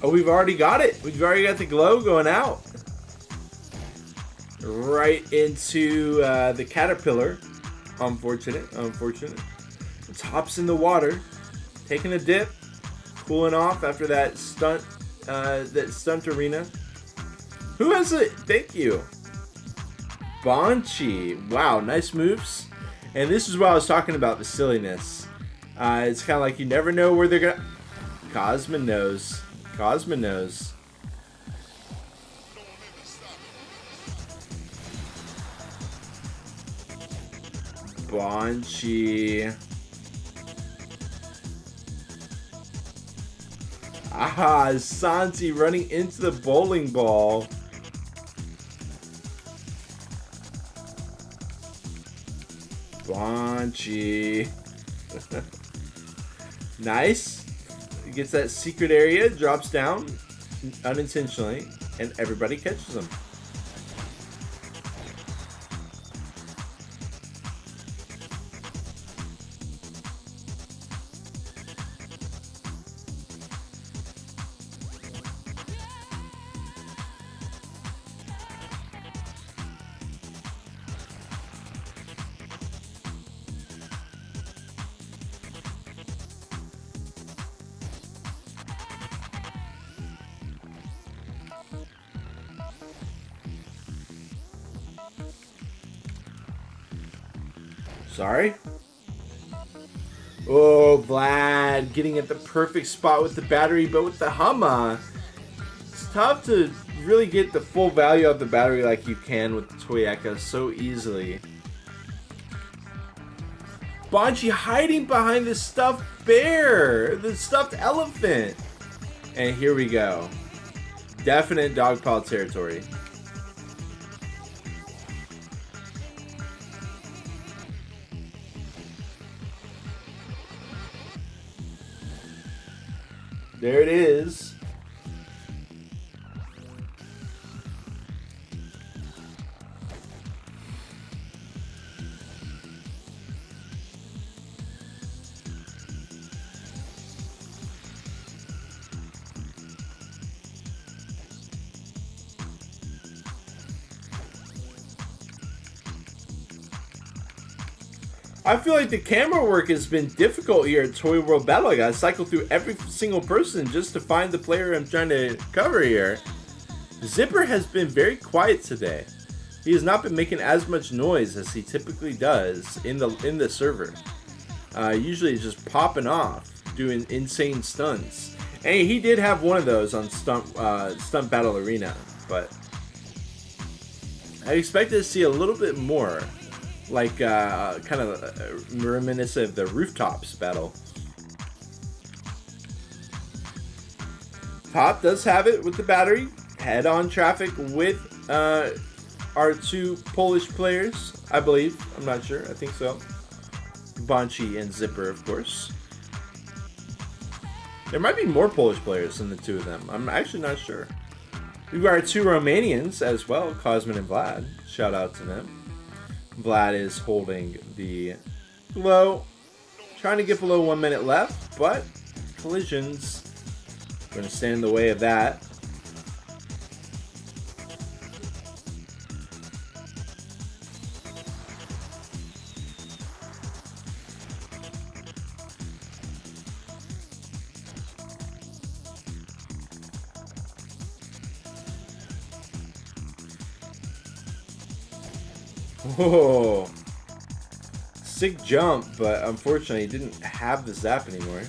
Oh, we've already got it. We've already got the glow going out. Right into the caterpillar. Unfortunate. Top's in the water. Taking a dip. Cooling off after that stunt arena. Who has it? Thank you. Bonchi. Wow, nice moves. And this is what I was talking about, the silliness. It's kind of like you never know where they're going to... Cosmo knows. Bonchi. Aha, Santi running into the bowling ball. Bonchi. Nice. Gets that secret area, drops down unintentionally, and everybody catches him. Sorry. Oh, Vlad getting at the perfect spot with the battery, but with the Humma, it's tough to really get the full value of the battery like you can with the Toyeka so easily. Bonchi hiding behind the stuffed bear, the stuffed elephant. And here we go. Definite dogpile territory. There it is. I feel like the camera work has been difficult here at Toy World Battle. I gotta cycle through every single person just to find the player I'm trying to cover here. Zipper has been very quiet today. He has not been making as much noise as he typically does in the server. Usually it's just popping off, doing insane stunts. And he did have one of those on Stunt Battle Arena, but I expected to see a little bit more, like kind of reminiscent of the rooftops battle. Top does have it with the battery. Head-on traffic with our two Polish players, I believe. I'm not sure. I think so. Bonchi and Zipper, of course. There might be more Polish players than the two of them. I'm actually not sure. We've got our two Romanians as well, Cosmin and Vlad. Shout out to them. Vlad is holding the glow. Trying to get below 1 minute left, but collisions are going to stand in the way of that. Whoa. Sick jump, but unfortunately he didn't have the zap anymore.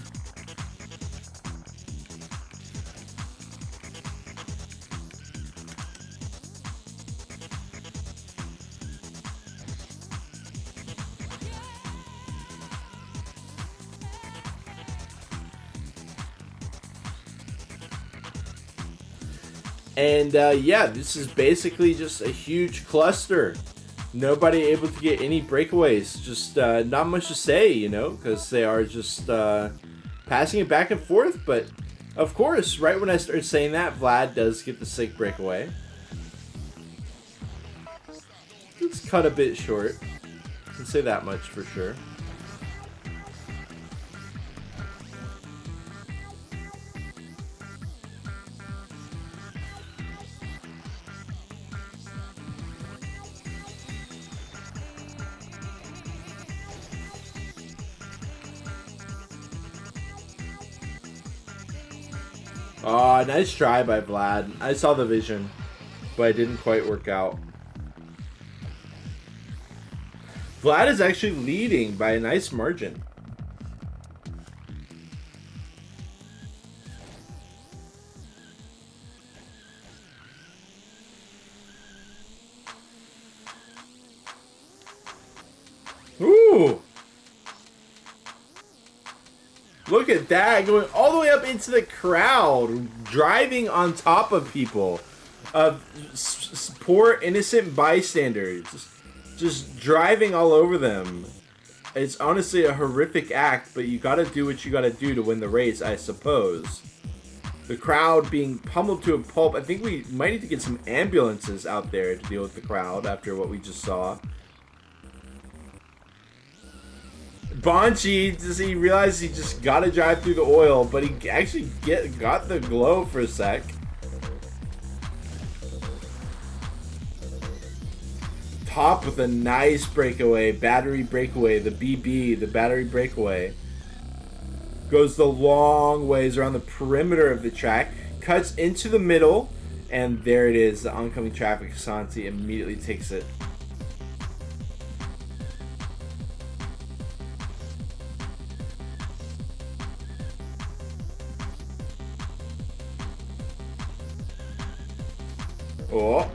And yeah, this is basically just a huge cluster. Nobody able to get any breakaways. Just not much to say, you know, because they are just passing it back and forth. But of course, right when I started saying that, Vlad does get the sick breakaway. It's cut a bit short. I can say that much for sure. Oh, nice try by Vlad. I saw the vision, but it didn't quite work out. Vlad is actually leading by a nice margin. Ooh! Look at that, going all the way up into the crowd, driving on top of people. Poor innocent bystanders, just driving all over them. It's honestly a horrific act, but you gotta do what you gotta do to win the race, I suppose. The crowd being pummeled to a pulp. I think we might need to get some ambulances out there to deal with the crowd after what we just saw. Bonchi, does he realize he just gotta drive through the oil, but he actually got the glow for a sec. Top with a nice breakaway, battery breakaway, the BB, the battery breakaway. Goes the long ways around the perimeter of the track, cuts into the middle, and there it is, the oncoming traffic. Santi immediately takes it. Oh.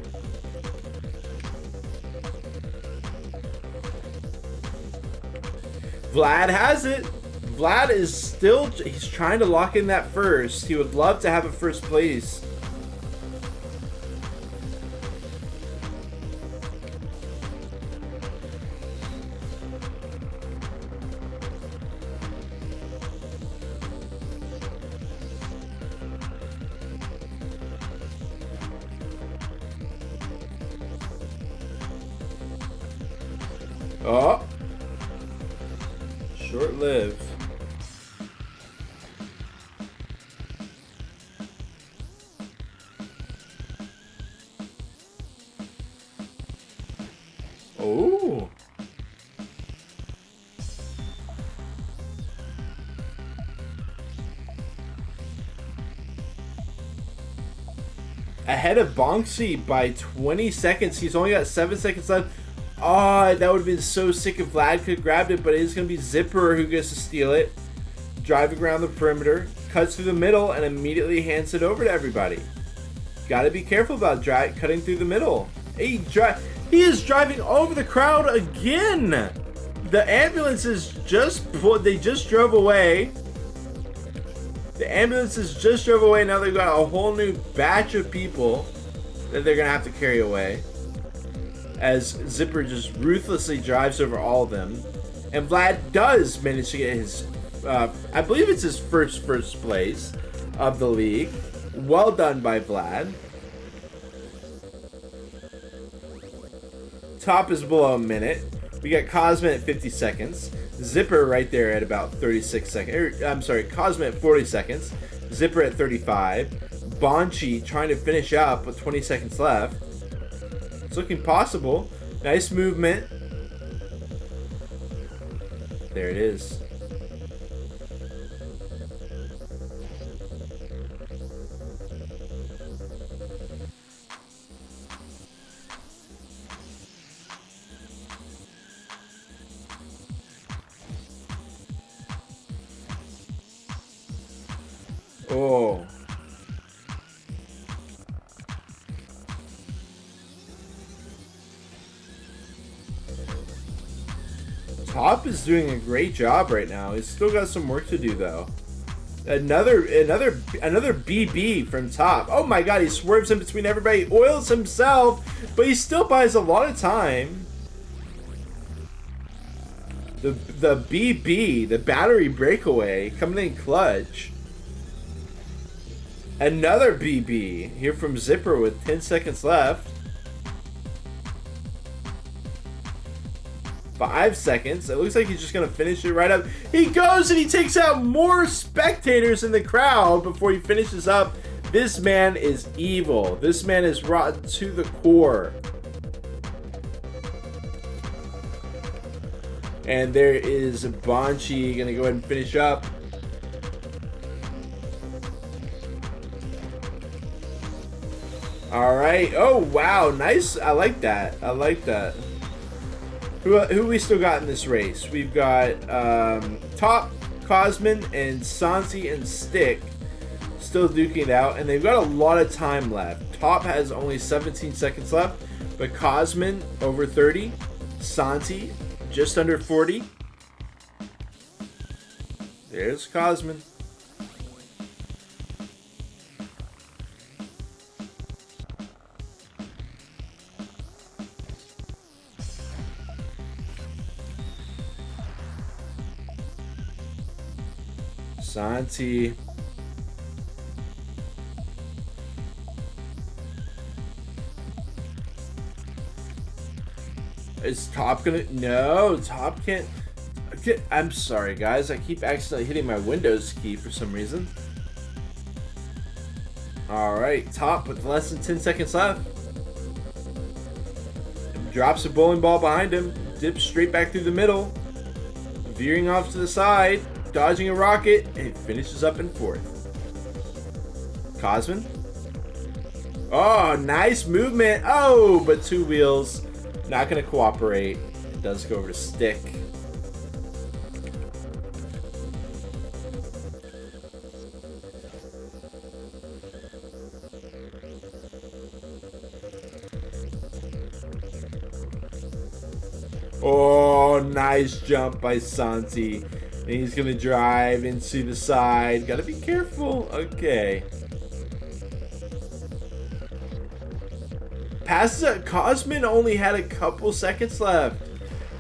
Vlad has it. Vlad is still, he's trying to lock in that first. He would love to have a first place. Oh. Short-lived. Oh. Ahead of Bonksi by 20 seconds. He's only got 7 seconds left. Oh, that would have been so sick if Vlad could have grabbed it, but it is going to be Zipper who gets to steal it. Driving around the perimeter, cuts through the middle, and immediately hands it over to everybody. Gotta be careful about cutting through the middle. He is driving over the crowd again. The ambulances just drove away. The ambulances just drove away. Now they've got a whole new batch of people that they're gonna have to carry away. As Zipper just ruthlessly drives over all of them, and Vlad does manage to get his, I believe it's his first place of the league. Well done by Vlad. Top is below a minute. We got Cosmin at 50 seconds. Zipper right there at about 36 seconds. I'm sorry, Cosmin at 40 seconds. Zipper at 35. Bonchi trying to finish up with 20 seconds left. It's looking possible. Nice movement. There it is. Oh. Top is doing a great job right now. He's still got some work to do though. Another BB from Top. Oh my god, he swerves in between everybody, oils himself, but he still buys a lot of time. The BB, the battery breakaway, coming in clutch. Another BB here from Zipper with 10 seconds left. 5 seconds. It looks like he's just going to finish it right up. He goes and he takes out more spectators in the crowd before he finishes up. This man is evil. This man is rotten to the core. And there is Bonchi going to go ahead and finish up. All right. Oh, wow. Nice. I like that. I like that. Who we still got in this race? We've got Top, Cosmin, and Sansi and Stick still duking it out, and they've got a lot of time left. Top has only 17 seconds left, but Cosmin over 30, Sansi just under 40. There's Cosmin. Santi. Is Top gonna? No, Top can't. I'm sorry, guys. I keep accidentally hitting my Windows key for some reason. Alright, Top with less than 10 seconds left. Drops a bowling ball behind him. Dips straight back through the middle. Veering off to the side. Dodging a rocket, and it finishes up in 4th. Cosmin. Oh, nice movement. Oh, but 2 wheels. Not going to cooperate. It does go over to Stick. Oh, nice jump by Santi. And he's going to drive into the side. Got to be careful. Okay. Passes it. Cosmin only had a couple seconds left.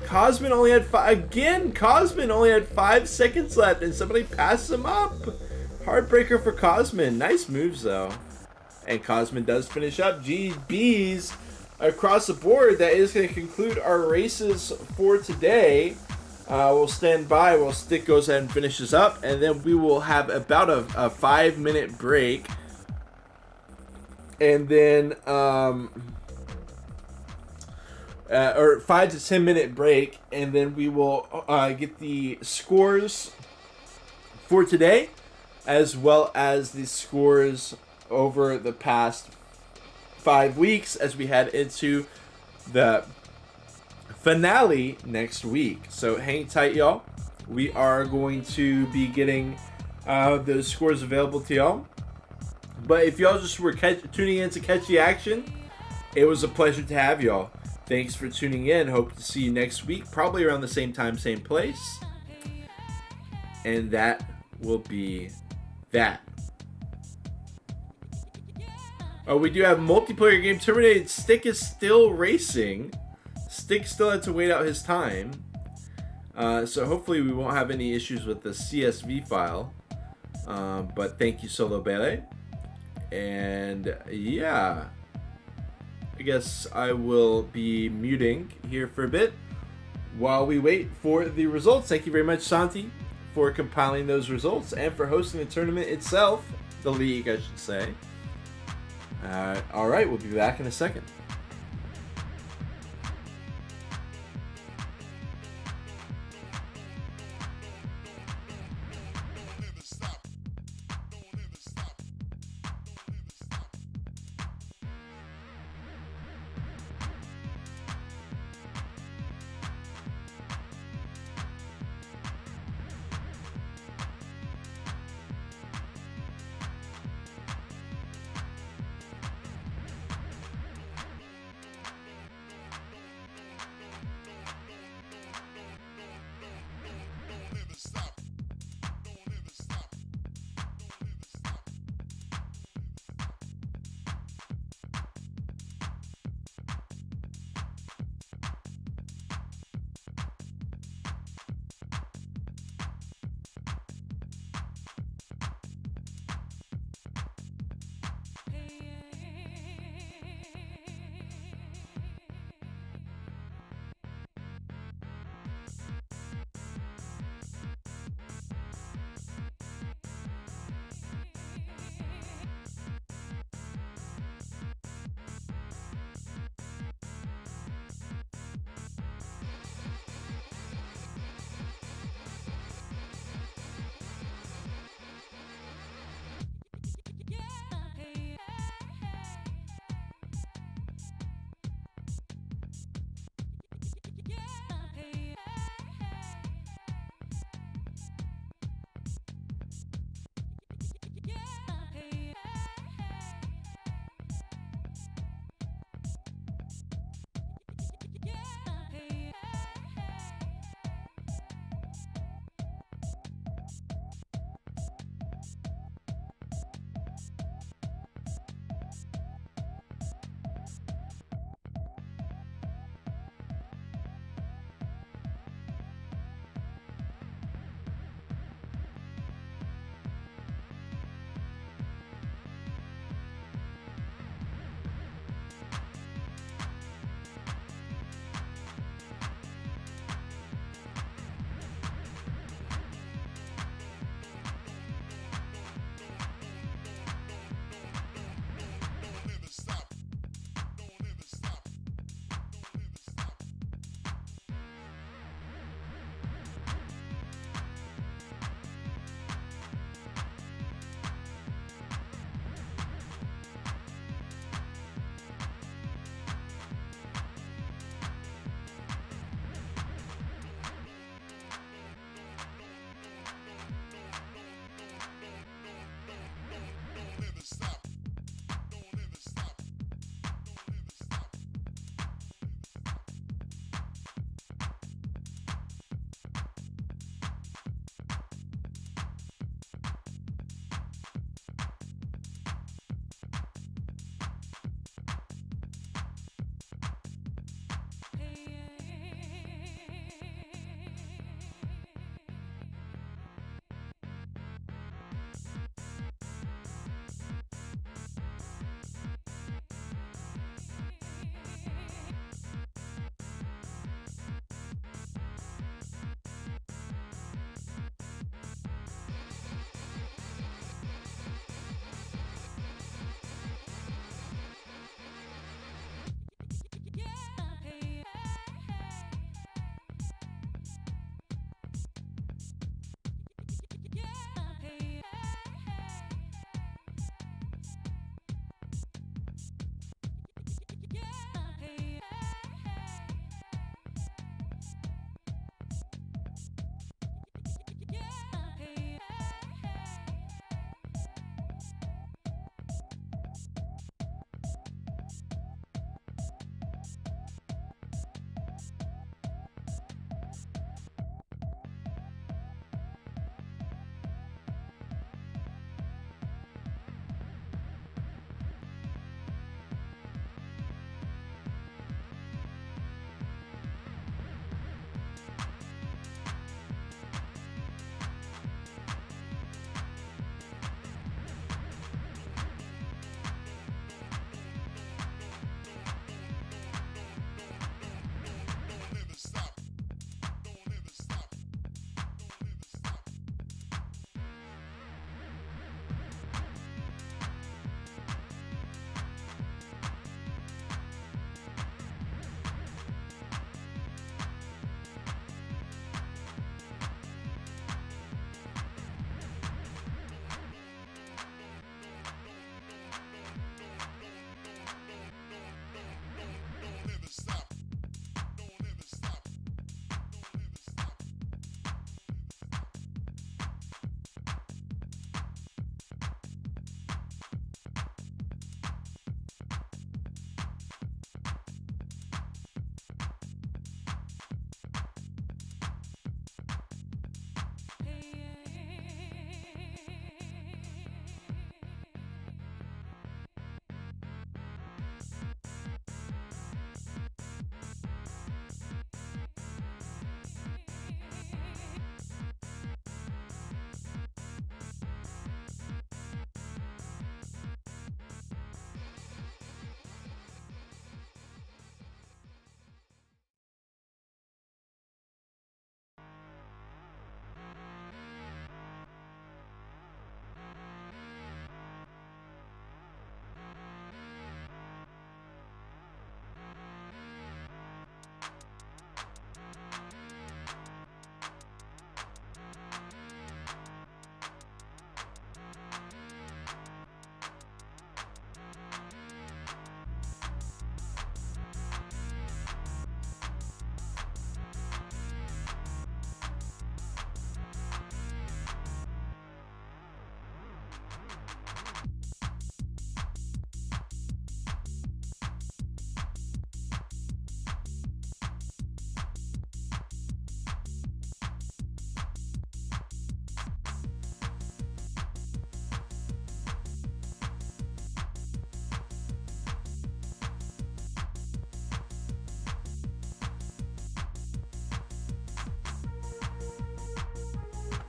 Cosmin only had Cosmin only had 5 seconds left, and somebody passes him up. Heartbreaker for Cosmin. Nice moves, though. And Cosmin does finish up. GBs across the board. That is going to conclude our races for today. We'll stand by while Stick goes ahead and finishes up, and then we will have about a 5-minute break, and then or 5 to 10 minute break, and then we will get the scores for today, as well as the scores over the past 5 weeks as we head into the finale next week. So hang tight, y'all. We are going to be getting those scores available to y'all. But if y'all just were tuning in to catch the action, it was a pleasure to have y'all. Thanks for tuning in. Hope to see you next week, probably around the same time, same place. And that will be that. Oh, we do have multiplayer game terminated. Stick is still racing. Stick still had to wait out his time. So hopefully we won't have any issues with the CSV file. But thank you, Solo Bele. And yeah, I guess I will be muting here for a bit while we wait for the results. Thank you very much, Santi, for compiling those results and for hosting the tournament itself, the league, I should say. All right, we'll be back in a second.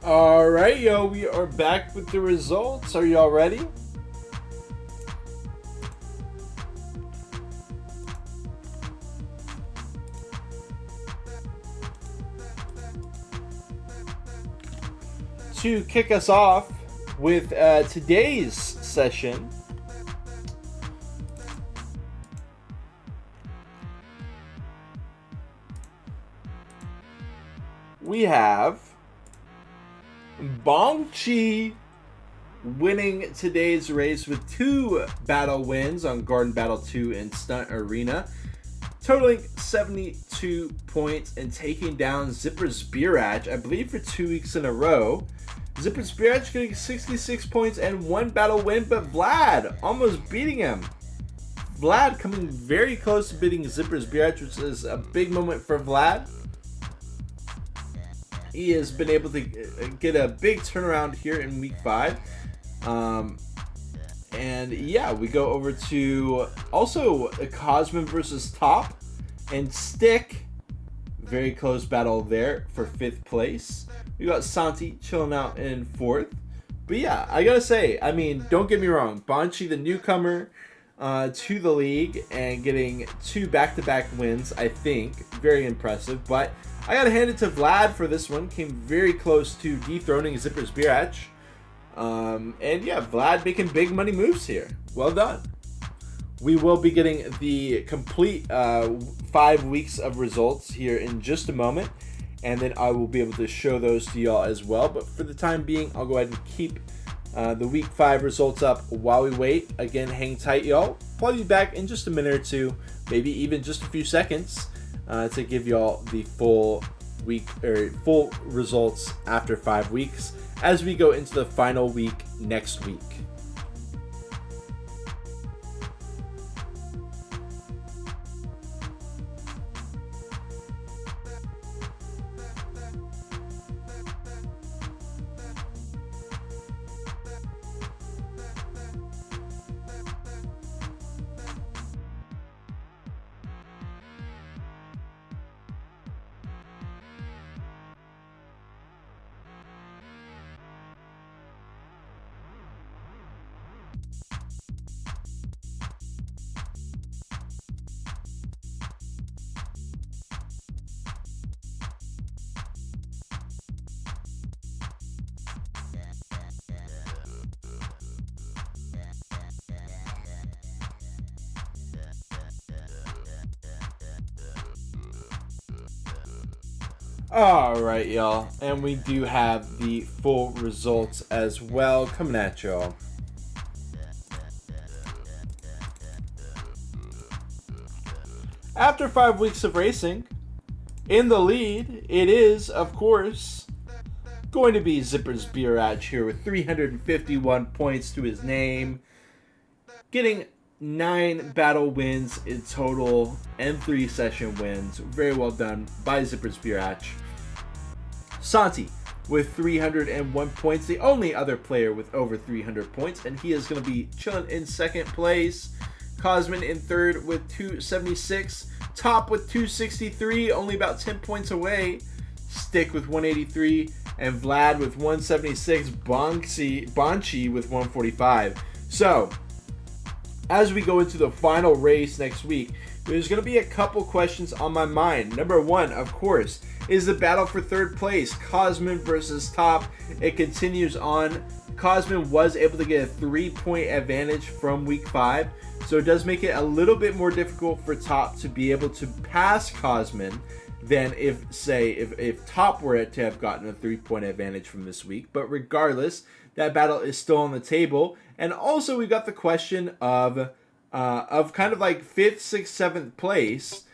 All right, yo, we are back with the results. Are y'all ready? To kick us off with today's session, we have Bongchi winning today's race with 2 battle wins on Garden Battle 2 and Stunt Arena, totaling 72 points and taking down Zipper's Birach, I believe for 2 weeks in a row. Zipper's Birach getting 66 points and 1 battle win, but Vlad almost beating him. Vlad coming very close to beating Zipper's Birach, which is a big moment for Vlad. He has been able to get a big turnaround here in week 5. And yeah, we go over to also Cosmin versus Top and Stick. Very close battle there for 5th place. We got Santi chilling out in 4th. But yeah, I gotta say, I mean, don't get me wrong. Bonchi, the newcomer to the league and getting 2 back-to-back wins, I think. Very impressive. But I gotta hand it to Vlad for this one. Came very close to dethroning Zipper's Birach. And yeah, Vlad making big money moves here. Well done. We will be getting the complete 5 weeks of results here in just a moment. And then I will be able to show those to y'all as well. But for the time being, I'll go ahead and keep the week 5 results up while we wait. Again, hang tight, y'all. Probably be back in just a minute or two, maybe even just a few seconds, to give y'all the full week or full results after 5 weeks as we go into the final week next week. Alright, y'all, and we do have the full results as well coming at y'all. After 5 weeks of racing, in the lead, it is, of course, going to be Zipper's Birach here with 351 points to his name, getting 9 battle wins in total and 3 session wins. Very well done by Zipper's Birach. Santi with 301 points, the only other player with over 300 points, and he is going to be chilling in 2nd place. Cosmin in 3rd with 276. Top with 263, only about 10 points away. Stick with 183, and Vlad with 176. Bonchi with 145. So, as we go into the final race next week, there's going to be a couple questions on my mind. Number 1, of course, is the battle for 3rd place. Cosmin versus Top. It continues on. Cosmin was able to get a 3-point advantage from week 5, so it does make it a little bit more difficult for Top to be able to pass Cosmin than if Top were to have gotten a 3-point advantage from this week. But regardless, that battle is still on the table. And also we got the question of kind of like 5th, 6th, 7th place.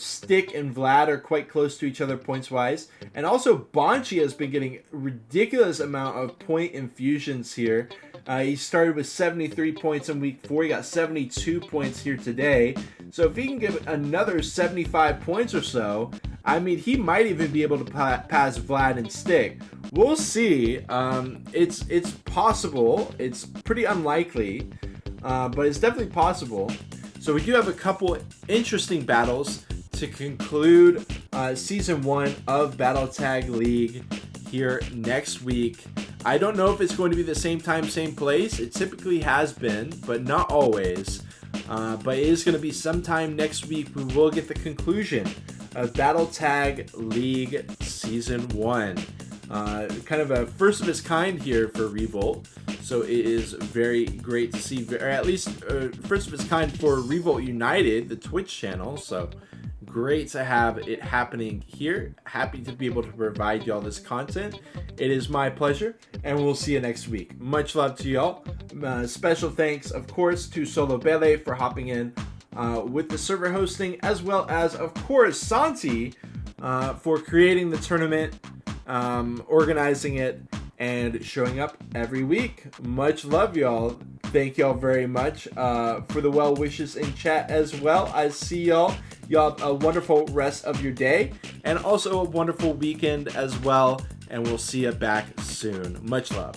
Stick and Vlad are quite close to each other points wise, and also Bonchi has been getting ridiculous amount of point infusions here. He started with 73 points in week 4. He got 72 points here today. So if he can get another 75 points or so, I mean, he might even be able to pass Vlad and Stick. We'll see. It's possible. It's pretty unlikely, but it's definitely possible. So we do have a couple interesting battles to conclude Season 1 of Battle Tag League here next week. I don't know if it's going to be the same time, same place. It typically has been, but not always. But it is going to be sometime next week. We will get the conclusion of Battle Tag League Season 1. Kind of a first of its kind here for Revolt. So it is very great to see, or at least first of its kind for Revolt United, the Twitch channel. So great to have it happening here. Happy to be able to provide y'all this content. It is my pleasure, and we'll see you next week. Much love to y'all. Special thanks, of course, to Solo Bele for hopping in with the server hosting, as well as, of course, Santi for creating the tournament, organizing it, and showing up every week. Much love, y'all. Thank y'all very much for the well wishes in chat as well. I see y'all. Y'all have a wonderful rest of your day and also a wonderful weekend as well. And we'll see you back soon. Much love.